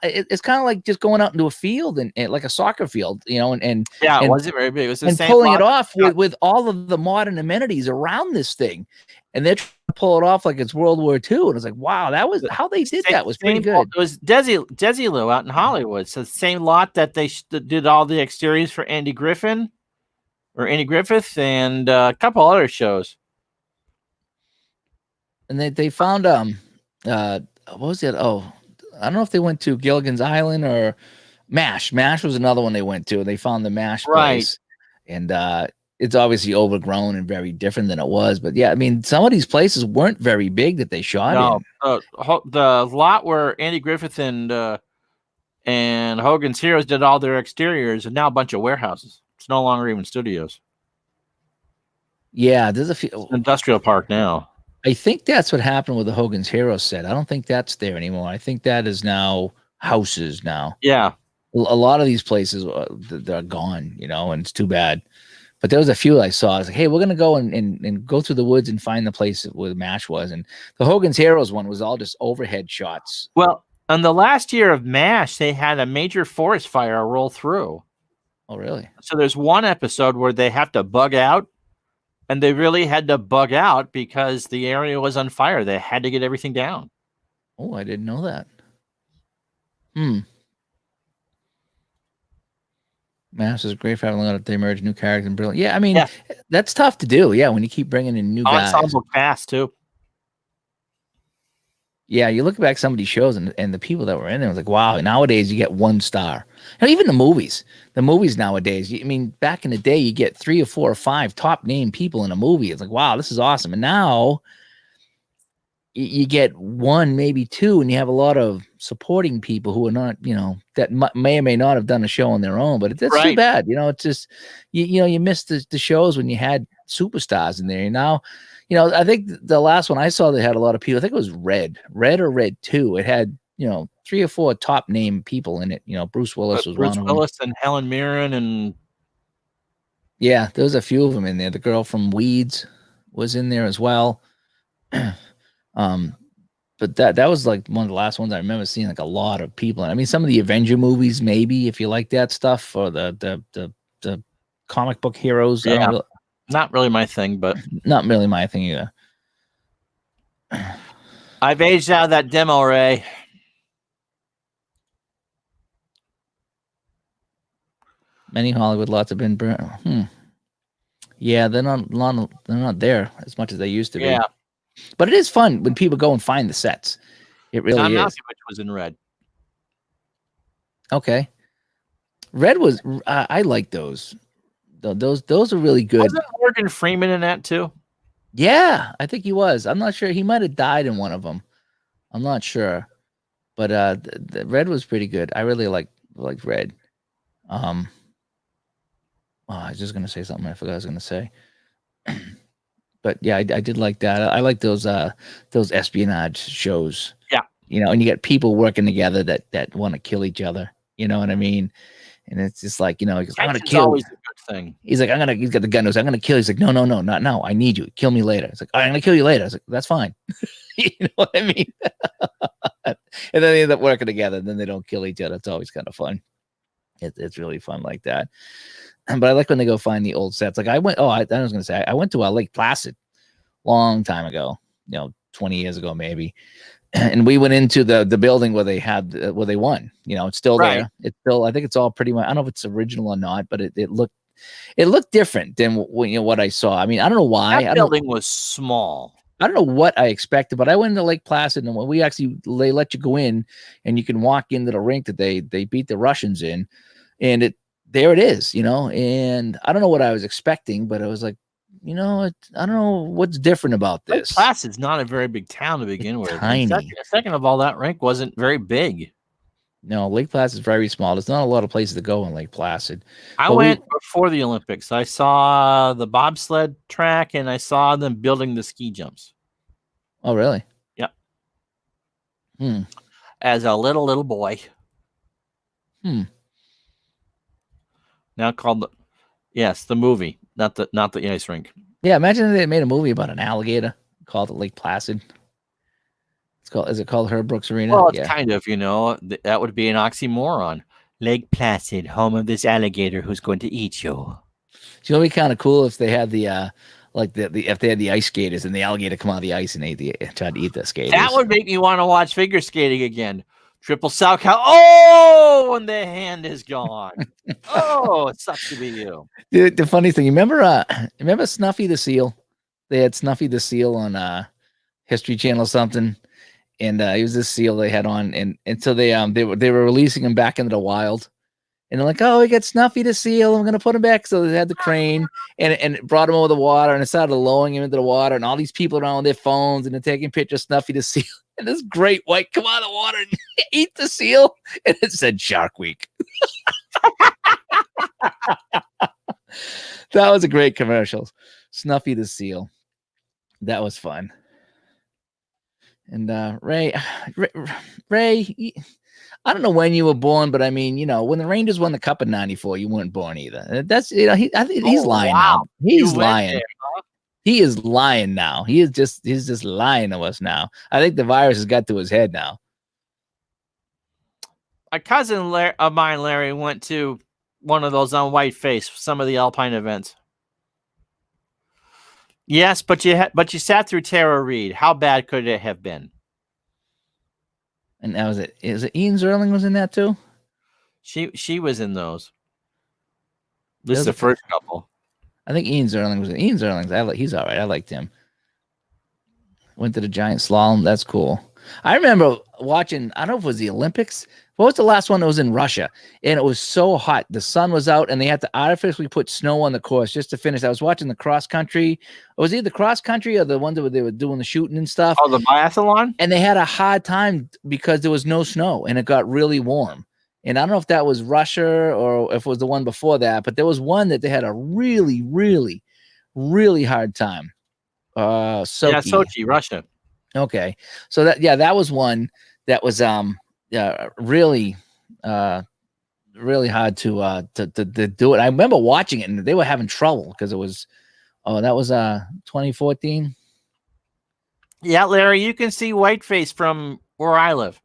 it's kind of like just going out into a field and like a soccer field, and it wasn't very big. It was the same pulling it off with all of the modern amenities around this thing, and they're trying to pull it off like it's World War II. And it's like, wow, that was how they did that was pretty good. It was Desilu out in Hollywood, so the same lot that they did all the exteriors for Andy Griffith and a couple other shows. And they found what was it? Oh, I don't know if they went to Gilligan's Island or MASH. MASH was another one they went to. They found the MASH place, and it's obviously overgrown and very different than it was. But yeah, I mean, some of these places weren't very big that they shot in. The lot where Andy Griffith and Hogan's Heroes did all their exteriors, and now a bunch of warehouses. It's no longer even studios. Yeah, there's a few industrial park now. I think that's what happened with the Hogan's Heroes set. I don't think that's there anymore. I think that is now houses now. Yeah. A lot of these places, they're gone, and it's too bad. But there was a few I saw. I was like, hey, we're going to go and go through the woods and find the place where the MASH was. And the Hogan's Heroes one was all just overhead shots. Well, on the last year of MASH, they had a major forest fire roll through. Oh, really? So there's one episode where they have to bug out. And they really had to bug out because the area was on fire. They had to get everything down. Oh, I didn't know that. MASH is great for having they emerge new characters and brilliant. Yeah, I mean, that's tough to do. Yeah, when you keep bringing in new guys. Ensemble cast too. Yeah, you look back some of these shows and the people that were in there, was like, wow, nowadays you get 1 star. And even the movies nowadays, I mean, back in the day, you get 3 or 4 or 5 top name people in a movie. It's like, wow, this is awesome. And now you get one, maybe two, and you have a lot of supporting people who are not, that may or may not have done a show on their own. But that's too Right. bad. It's just you missed the shows when you had superstars in there. Now, I think the last one I saw that had a lot of people. I think it was Red or Red 2. It had 3 or 4 top name people in it. Bruce Willis was Bruce one of them. Willis and Helen Mirren and Yeah, there was a few of them in there. The girl from Weeds was in there as well. But that was like one of the last ones I remember seeing like a lot of people. I mean, some of the Avenger movies, maybe if you like that stuff, or the comic book heroes. Yeah, not really my thing, but not really my thing either. I've aged out of that demo, Ray. Many Hollywood lots have been burnt. Yeah, they're not there as much as they used to be. Yeah, but it is fun when people go and find the sets. It really Tom is. Malkovich was in Red. Okay, Red was. I like those. Those are really good. Wasn't Morgan Freeman in that too? Yeah, I think he was. I'm not sure. He might have died in one of them. I'm not sure, but the Red was pretty good. I really like Red. I was just gonna say something. I forgot what I was gonna say. But yeah, I did like that. I like those espionage shows. Yeah, and you get people working together that want to kill each other. You know what I mean? And it's just like, he goes, I'm gonna kill. Always a good thing. He's like, he's got the gun. He's like, I'm gonna kill. He's like, no, not now. I need you. Kill me later. It's like, I'm gonna kill you later. I was like, that's fine. You know what I mean? And then they end up working together. And then they don't kill each other. It's always kind of fun. It's really fun like that. But I like when they go find the old sets. Like I went to Lake Placid long time ago, 20 years ago maybe. And we went into the building where they won. It's still there. It's still, I think it's all pretty much, I don't know if it's original or not, but it looked different than what I saw. I mean, I don't know why. That building was small. I don't know what I expected, but I went into Lake Placid, and when they let you go in and you can walk into the rink that they beat the Russians in, and there it is, and I don't know what I was expecting, but it was like, I don't know what's different about this. Lake Placid's not a very big town to begin with. Tiny. Second of all, that rink wasn't very big. No, Lake Placid is very small. There's not a lot of places to go in Lake Placid. I went before the Olympics. I saw the bobsled track, and I saw them building the ski jumps. Oh, really? Yep. As a little boy. Now called the movie, not the ice rink. Yeah, imagine they made a movie about an alligator called Lake Placid. Is it called Herb Brooks Arena? Well, it's kind of, that would be an oxymoron. Lake Placid, home of this alligator who's going to eat you. It would be kind of cool if they had the if they had the ice skaters and the alligator come out of the ice and tried to eat the skaters. That would make me want to watch figure skating again. Triple sow cow. Oh, and the hand is gone. Oh, it sucks to be you. Dude, the funny thing, remember Snuffy the Seal? They had Snuffy the Seal on History Channel or something, and he was this seal they had on, and so they were releasing him back into the wild, and they're like, oh, we got Snuffy the Seal, I'm gonna put him back. So they had the crane and it brought him over the water, and it started lowering him into the water, and all these people around with their phones, and they're taking pictures of Snuffy the Seal. And this great white come out of the water and eat the seal. And it said Shark Week. That was a great commercial. Snuffy the Seal. That was fun. And Ray, I don't know when you were born, but I mean, when the Rangers won the Cup in '94, you weren't born either. That's I think he's lying now. He's lying. There, huh? He is lying now. He's just lying to us now. I think the virus has got to his head now. A cousin of mine, Larry, went to one of those on Whiteface, some of the Alpine events. Yes, but you sat through Tara Reid. How bad could it have been? And that was it. Is it Ian Zerling was in that too? She was in those. This is the first couple. I think Ian Zerling was in. Ian Zerling's. He's all right. I liked him. Went to the giant slalom. That's cool. I remember watching. I don't know if it was the Olympics. What was the last one that was in Russia? And it was so hot. The sun was out, and they had to artificially put snow on the course just to finish. I was watching the cross country. It was either the cross country or the one that they were doing the shooting and stuff. Oh, the biathlon? And they had a hard time because there was no snow, and it got really warm. And I don't know if that was Russia or if it was the one before that, but there was one that they had a really, really, really hard time. Sochi. Yeah, Sochi, Russia. Okay. So that was one that was really really hard to do it. I remember watching it and they were having trouble because it was that was 2014. Yeah, Larry, you can see Whiteface from where I live.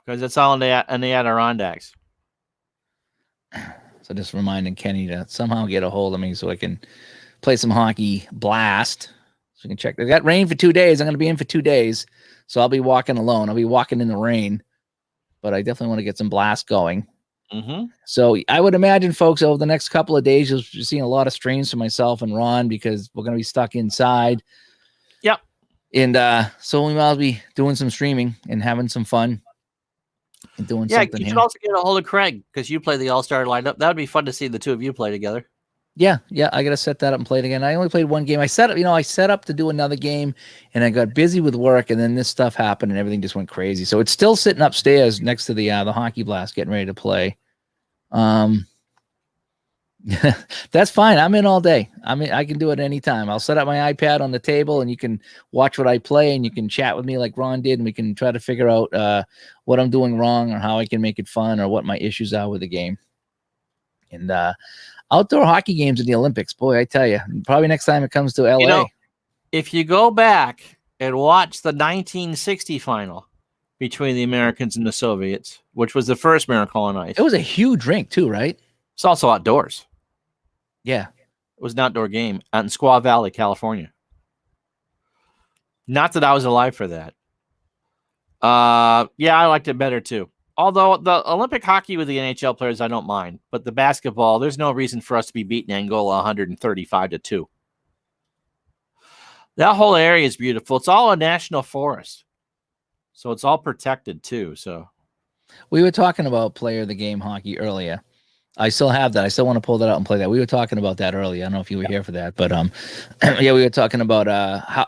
Because it's all in the Adirondacks. So just reminding Kenny to somehow get a hold of me so I can play some hockey blast. So we can check. They got rain for 2 days. I'm going to be in for 2 days. So I'll be walking alone. I'll be walking in the rain. But I definitely want to get some blast going. Mm-hmm. So I would imagine, folks, over the next couple of days, you'll be seeing a lot of streams from myself and Ron because we're going to be stuck inside. Yep. And so we might be doing some streaming and having some fun. And doing something you here. should also get a hold of Craig because you play the All-Star lineup. That would be fun to see the two of you play together. Yeah, I gotta set that up and play it again. I only played one game. I set up to do another game, and I got busy with work, and then this stuff happened, and everything just went crazy. So it's still sitting upstairs next to the Hockey Blast, getting ready to play. That's fine. I'm in all day. I can do it anytime. I'll set up my iPad on the table and you can watch what I play and you can chat with me like Ron did and we can try to figure out what I'm doing wrong or how I can make it fun or what my issues are with the game. And outdoor hockey games in the Olympics, boy, I tell you, probably next time it comes to LA. If you go back and watch the 1960 final between the Americans and the Soviets, which was the first Miracle on Ice. It was a huge rink too, right? It's also outdoors. Yeah. It was an outdoor game out in Squaw Valley, California. Not that I was alive for that. Yeah, I liked it better too. Although the Olympic hockey with the NHL players, I don't mind. But the basketball, there's no reason for us to be beating Angola 135-2. That whole area is beautiful. It's all a national forest. So it's all protected too. So we were talking about player of the game hockey earlier. I still have that. I still want to pull that out and play that. We were talking about that earlier. I don't know if you were here for that, but yeah, we were talking about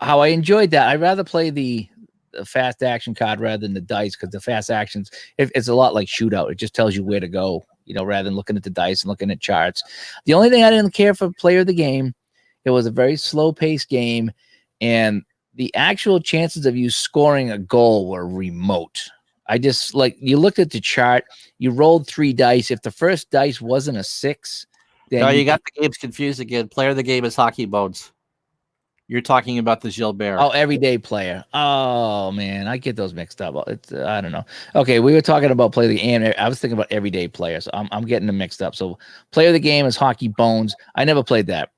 how I enjoyed that. I'd rather play the fast action card rather than the dice because the fast actions, it's a lot like shootout. It just tells you where to go, rather than looking at the dice and looking at charts. The only thing I didn't care for player of the game, it was a very slow paced game, and the actual chances of you scoring a goal were remote. I just you looked at the chart, you rolled 3 dice. If the first dice wasn't a 6, then no, you got the games confused again. Player of the game is Hockey Bones. You're talking about the Gilbert. Oh, everyday player. Oh man, I get those mixed up. It's I don't know. Okay, we were talking about player of the game. I was thinking about everyday players. I'm getting them mixed up. So player of the game is Hockey Bones. I never played that.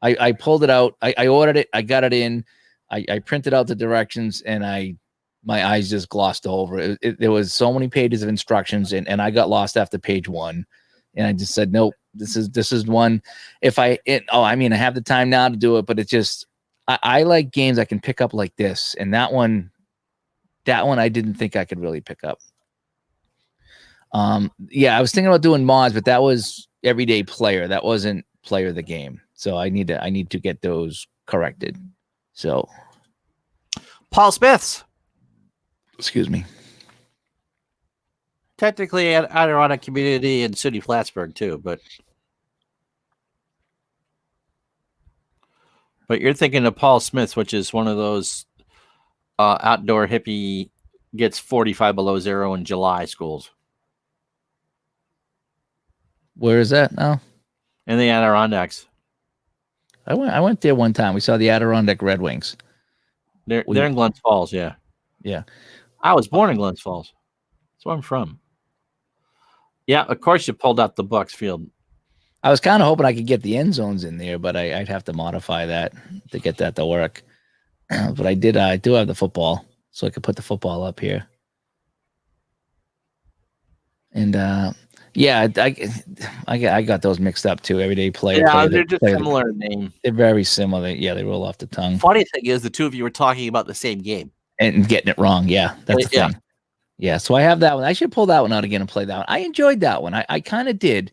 I pulled it out. I ordered it. I got it in. I printed out the directions and my eyes just glossed over it. There was so many pages of instructions and I got lost after page 1 and I just said, nope, this is one. I have the time now to do it, but it's just, I like games I can pick up like this. And that one I didn't think I could really pick up. Yeah, I was thinking about doing mods, but that was everyday player. That wasn't player of the game. So I need to get those corrected. So Paul Smith's. Excuse me. Technically an Adirondack community in SUNY Plattsburgh too, but you're thinking of Paul Smith's, which is one of those outdoor hippie gets 45 below zero in July schools. Where is that now? In the Adirondacks. I went there one time. We saw the Adirondack Red Wings. They're in Glens Falls, yeah. Yeah. I was born in Glens Falls. That's where I'm from. Yeah, of course you pulled out the Bucks field. I was kind of hoping I could get the end zones in there, but I'd have to modify that to get that to work. But I do have the football, so I could put the football up here. And yeah, I got those mixed up too. Everyday player. Yeah, they're just similar name. They're very similar. Yeah, they roll off the tongue. Funny thing is, the two of you were talking about the same game and getting it wrong. Yeah, that's the thing. Yeah, so I have that one. I should pull that one out again and play that one. I enjoyed that one. I kind of did.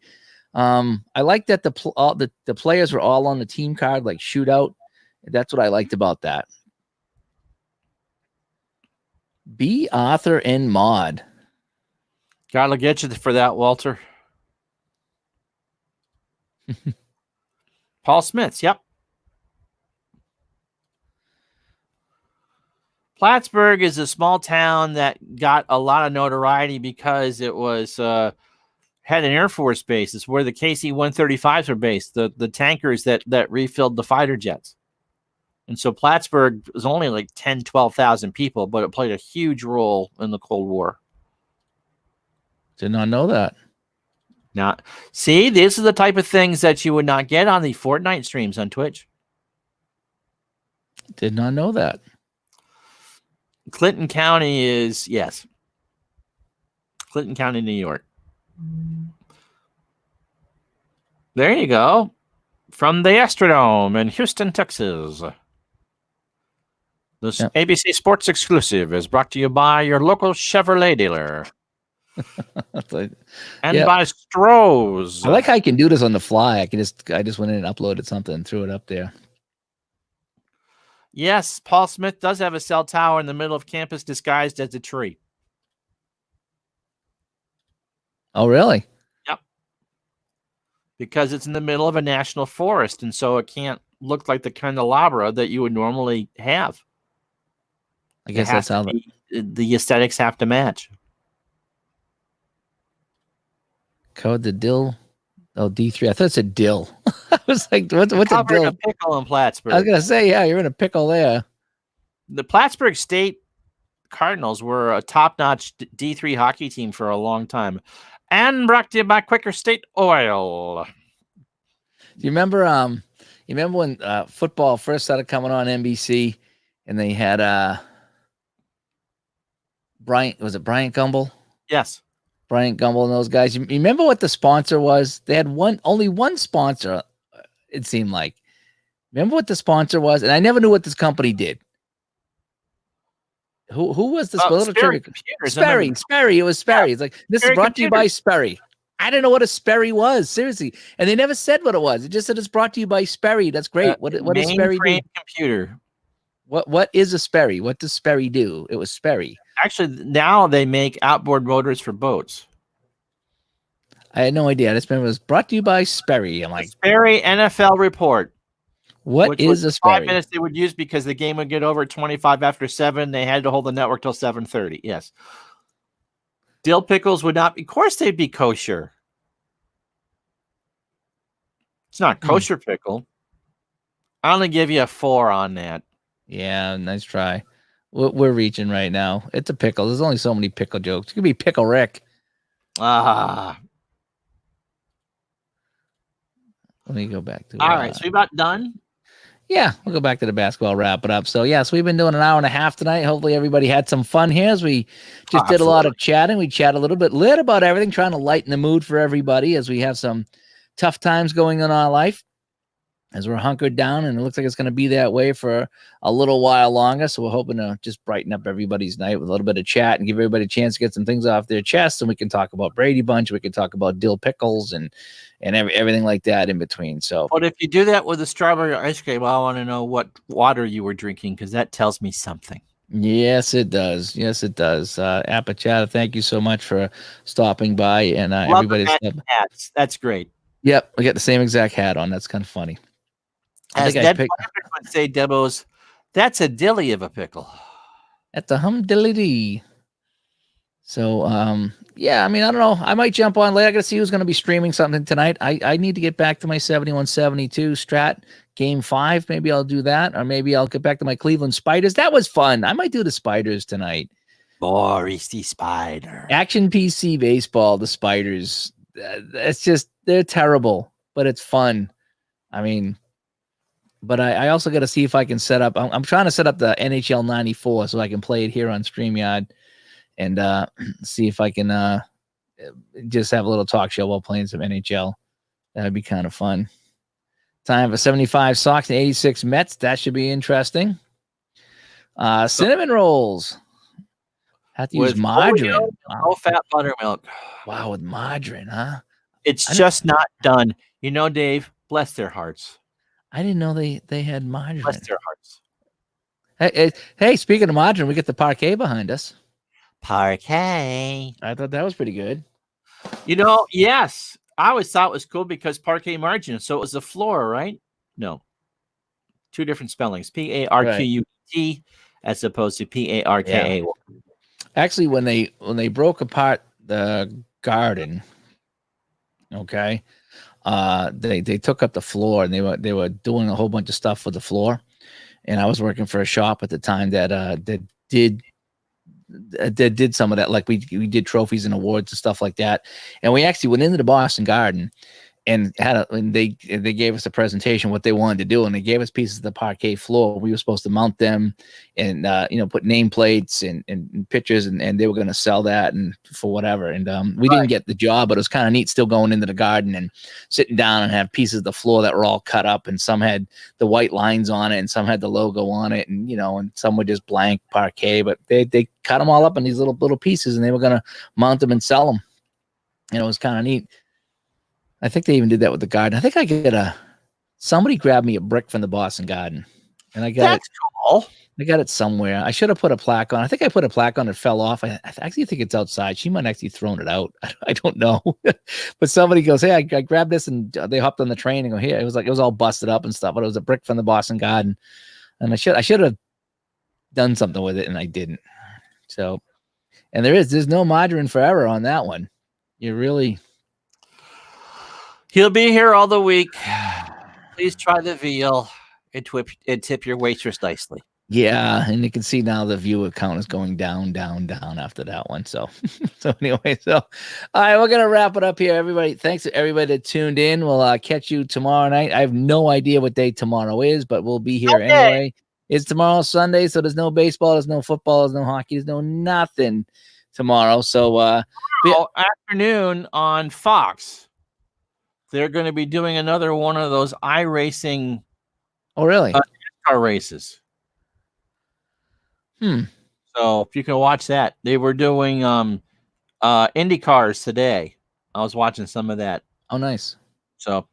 I like that the players were all on the team card, like shootout. That's what I liked about that. B. Arthur and Mod. Gotta get you for that, Walter. Paul Smiths, yep. Plattsburgh is a small town that got a lot of notoriety because it was had an Air Force base. It's where the KC-135s were based, the tankers that refilled the fighter jets. And so Plattsburgh was only like 10, 12,000 people, but it played a huge role in the Cold War. Did not know that. Not see, these are the type of things that you would not get on the Fortnite streams on Twitch. Did not know that. Clinton County is, yes. Clinton County, New York. There you go. From the Astrodome in Houston, Texas. This ABC Sports exclusive is brought to you by your local Chevrolet dealer. And by Stroh's. I like how I can do this on the fly. I just went in and uploaded something and threw it up there. Yes, Paul Smith does have a cell tower in the middle of campus disguised as a tree. Oh, really? Yep. Because it's in the middle of a national forest, and so it can't look like the candelabra that you would normally have. I guess that's how the aesthetics have to match. Code the dill. Oh, D3. I thought it said dill. I was like, what's a dill? A pickle in Plattsburgh. I was going to say, yeah, you're in a pickle there. The Plattsburgh State Cardinals were a top-notch D3 hockey team for a long time. And brought to you by Quaker State Oil. Do you remember when football first started coming on NBC and they had Bryant Gumbel? Yes. Bryant Gumbel and those guys. You remember what the sponsor was? They had only one sponsor, it seemed like. Remember what the sponsor was? And I never knew what this company did. Who was the Sperry Computers? Sperry. It was Sperry. Yeah. It's like, this Sperry is brought to you by Sperry. I didn't know what a Sperry was, seriously. And they never said what it was. It just said it's brought to you by Sperry. That's great. What does Sperry do? Computer. What is a Sperry? What does Sperry do? It was Sperry. Actually, now they make outboard motors for boats. I had no idea. I just remember it was brought to you by Sperry. I'm like, Sperry NFL report. What is a Sperry? 5 minutes they would use because the game would get over 25 after 7. They had to hold the network till 7:30. Yes. Dill pickles would not be. Of course, they'd be kosher. It's not kosher pickle. I only give you a 4 on that. Yeah, nice try. We're reaching right now. It's a pickle. There's only so many pickle jokes. It could be Pickle Rick. Let me go back to. All right, so we about done. Yeah, we'll go back to the basketball, wrap it up. So, yeah, so we've been doing an hour and a half tonight. Hopefully everybody had some fun here as we just did a lot of chatting. We chat a little bit lit about everything, trying to lighten the mood for everybody as we have some tough times going on in our life as we're hunkered down, and it looks like it's going to be that way for a little while longer. So we're hoping to just brighten up everybody's night with a little bit of chat and give everybody a chance to get some things off their chest. And we can talk about Brady Bunch. We can talk about dill pickles and everything like that in between. So, but if you do that with a strawberry ice cream, I want to know what water you were drinking, because that tells me something. Yes, it does. Yes, it does. Apachata, thank you so much for stopping by. And everybody's hats. That's great. Yep, we got the same exact hat on. That's kind of funny. As Ned would say, Debos, that's a dilly of a pickle. That's a humdilly. So, yeah, I mean, I don't know. I might jump on later. I got to see who's going to be streaming something tonight. I need to get back to my 7172 Strat Game 5. Maybe I'll do that. Or maybe I'll get back to my Cleveland Spiders. That was fun. I might do the Spiders tonight. Boris the Spider. Action PC Baseball, the Spiders. It's just, they're terrible, but it's fun. I mean... But I also got to see if I can set up. I'm trying to set up the NHL 94 so I can play it here on StreamYard and see if I can just have a little talk show while playing some NHL. That'd be kind of fun. Time for 75 Sox and 86 Mets. That should be interesting. Cinnamon rolls. Have to use with margarine. Oleo, Wow. low-fat buttermilk. Wow, with margarine, huh? It's I didn't- just not done. You know, Dave, bless their hearts. I didn't know they had Bless margarine. their hearts. Hey, speaking of margarine, we get the parquet behind us. Parquet. I thought that was pretty good. You know, yes. I always thought it was cool because parquet margin. So it was the floor, right? No. Two different spellings. Parquet as opposed to Parka. Actually, when they broke apart the garden, okay, they took up the floor and they were doing a whole bunch of stuff with the floor. And I was working for a shop at the time that did some of that. Like we did trophies and awards and stuff like that. And we actually went into the Boston Garden and they gave us a presentation what they wanted to do, and they gave us pieces of the parquet floor. We were supposed to mount them and put nameplates and pictures, and they were going to sell that and for whatever. And we didn't get the job, but it was kind of neat still going into the garden and sitting down and have pieces of the floor that were all cut up, and some had the white lines on it and some had the logo on it, and and some were just blank parquet, but they cut them all up in these little pieces, and they were going to mount them and sell them. And it was kind of neat. I think they even did that with the garden. I think somebody grabbed me a brick from the Boston Garden, and I got That's cool. I got it somewhere. I should have put a plaque on. I think I put a plaque on. It fell off. I actually think it's outside. She might actually thrown it out. I don't know. But somebody goes, "Hey, I grabbed this," and they hopped on the train and go, "Here." It was all busted up and stuff, but it was a brick from the Boston Garden, and I should have done something with it, and I didn't. So, and there's no margarine forever on that one. You really. He'll be here all the week. Please try the veal and tip your waitress nicely. Yeah, and you can see now the viewer count is going down after that one. So, anyway, all right, we're gonna wrap it up here, everybody. Thanks to everybody that tuned in. We'll catch you tomorrow night. I have no idea what day tomorrow is, but we'll be here anyway. It's tomorrow Sunday, so there's no baseball, there's no football, there's no hockey, there's no nothing tomorrow. So, afternoon on Fox. They're going to be doing another one of those iRacing. Oh, really? Car races. So if you can watch that, they were doing Indy cars today. I was watching some of that. Oh, nice. So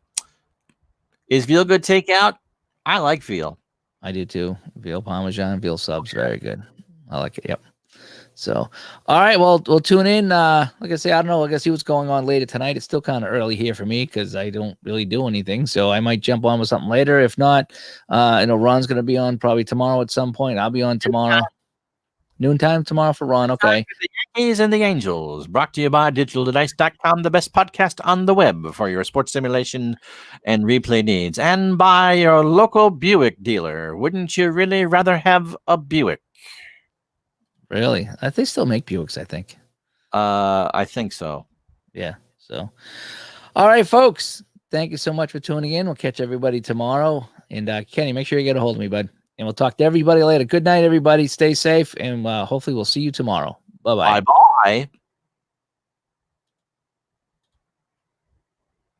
is veal good takeout? I like veal. I do too. Veal Parmesan, veal subs, very good. I like it. Yep. So, all right, well, we'll tune in. Like I say, I don't know. I guess see what's going on later tonight. It's still kind of early here for me because I don't really do anything. So I might jump on with something later. If not, Ron's going to be on probably tomorrow at some point. I'll be on tomorrow. Noontime tomorrow for Ron. Okay. The Yankees and the Angels, brought to you by DigitalDevice.com, the best podcast on the web for your sports simulation and replay needs, and by your local Buick dealer. Wouldn't you really rather have a Buick? Really? They still make Buicks, I think. I think so. Yeah. So, all right, folks. Thank you so much for tuning in. We'll catch everybody tomorrow. And Kenny, make sure you get a hold of me, bud. And we'll talk to everybody later. Good night, everybody. Stay safe, and hopefully we'll see you tomorrow. Bye-bye. Bye-bye.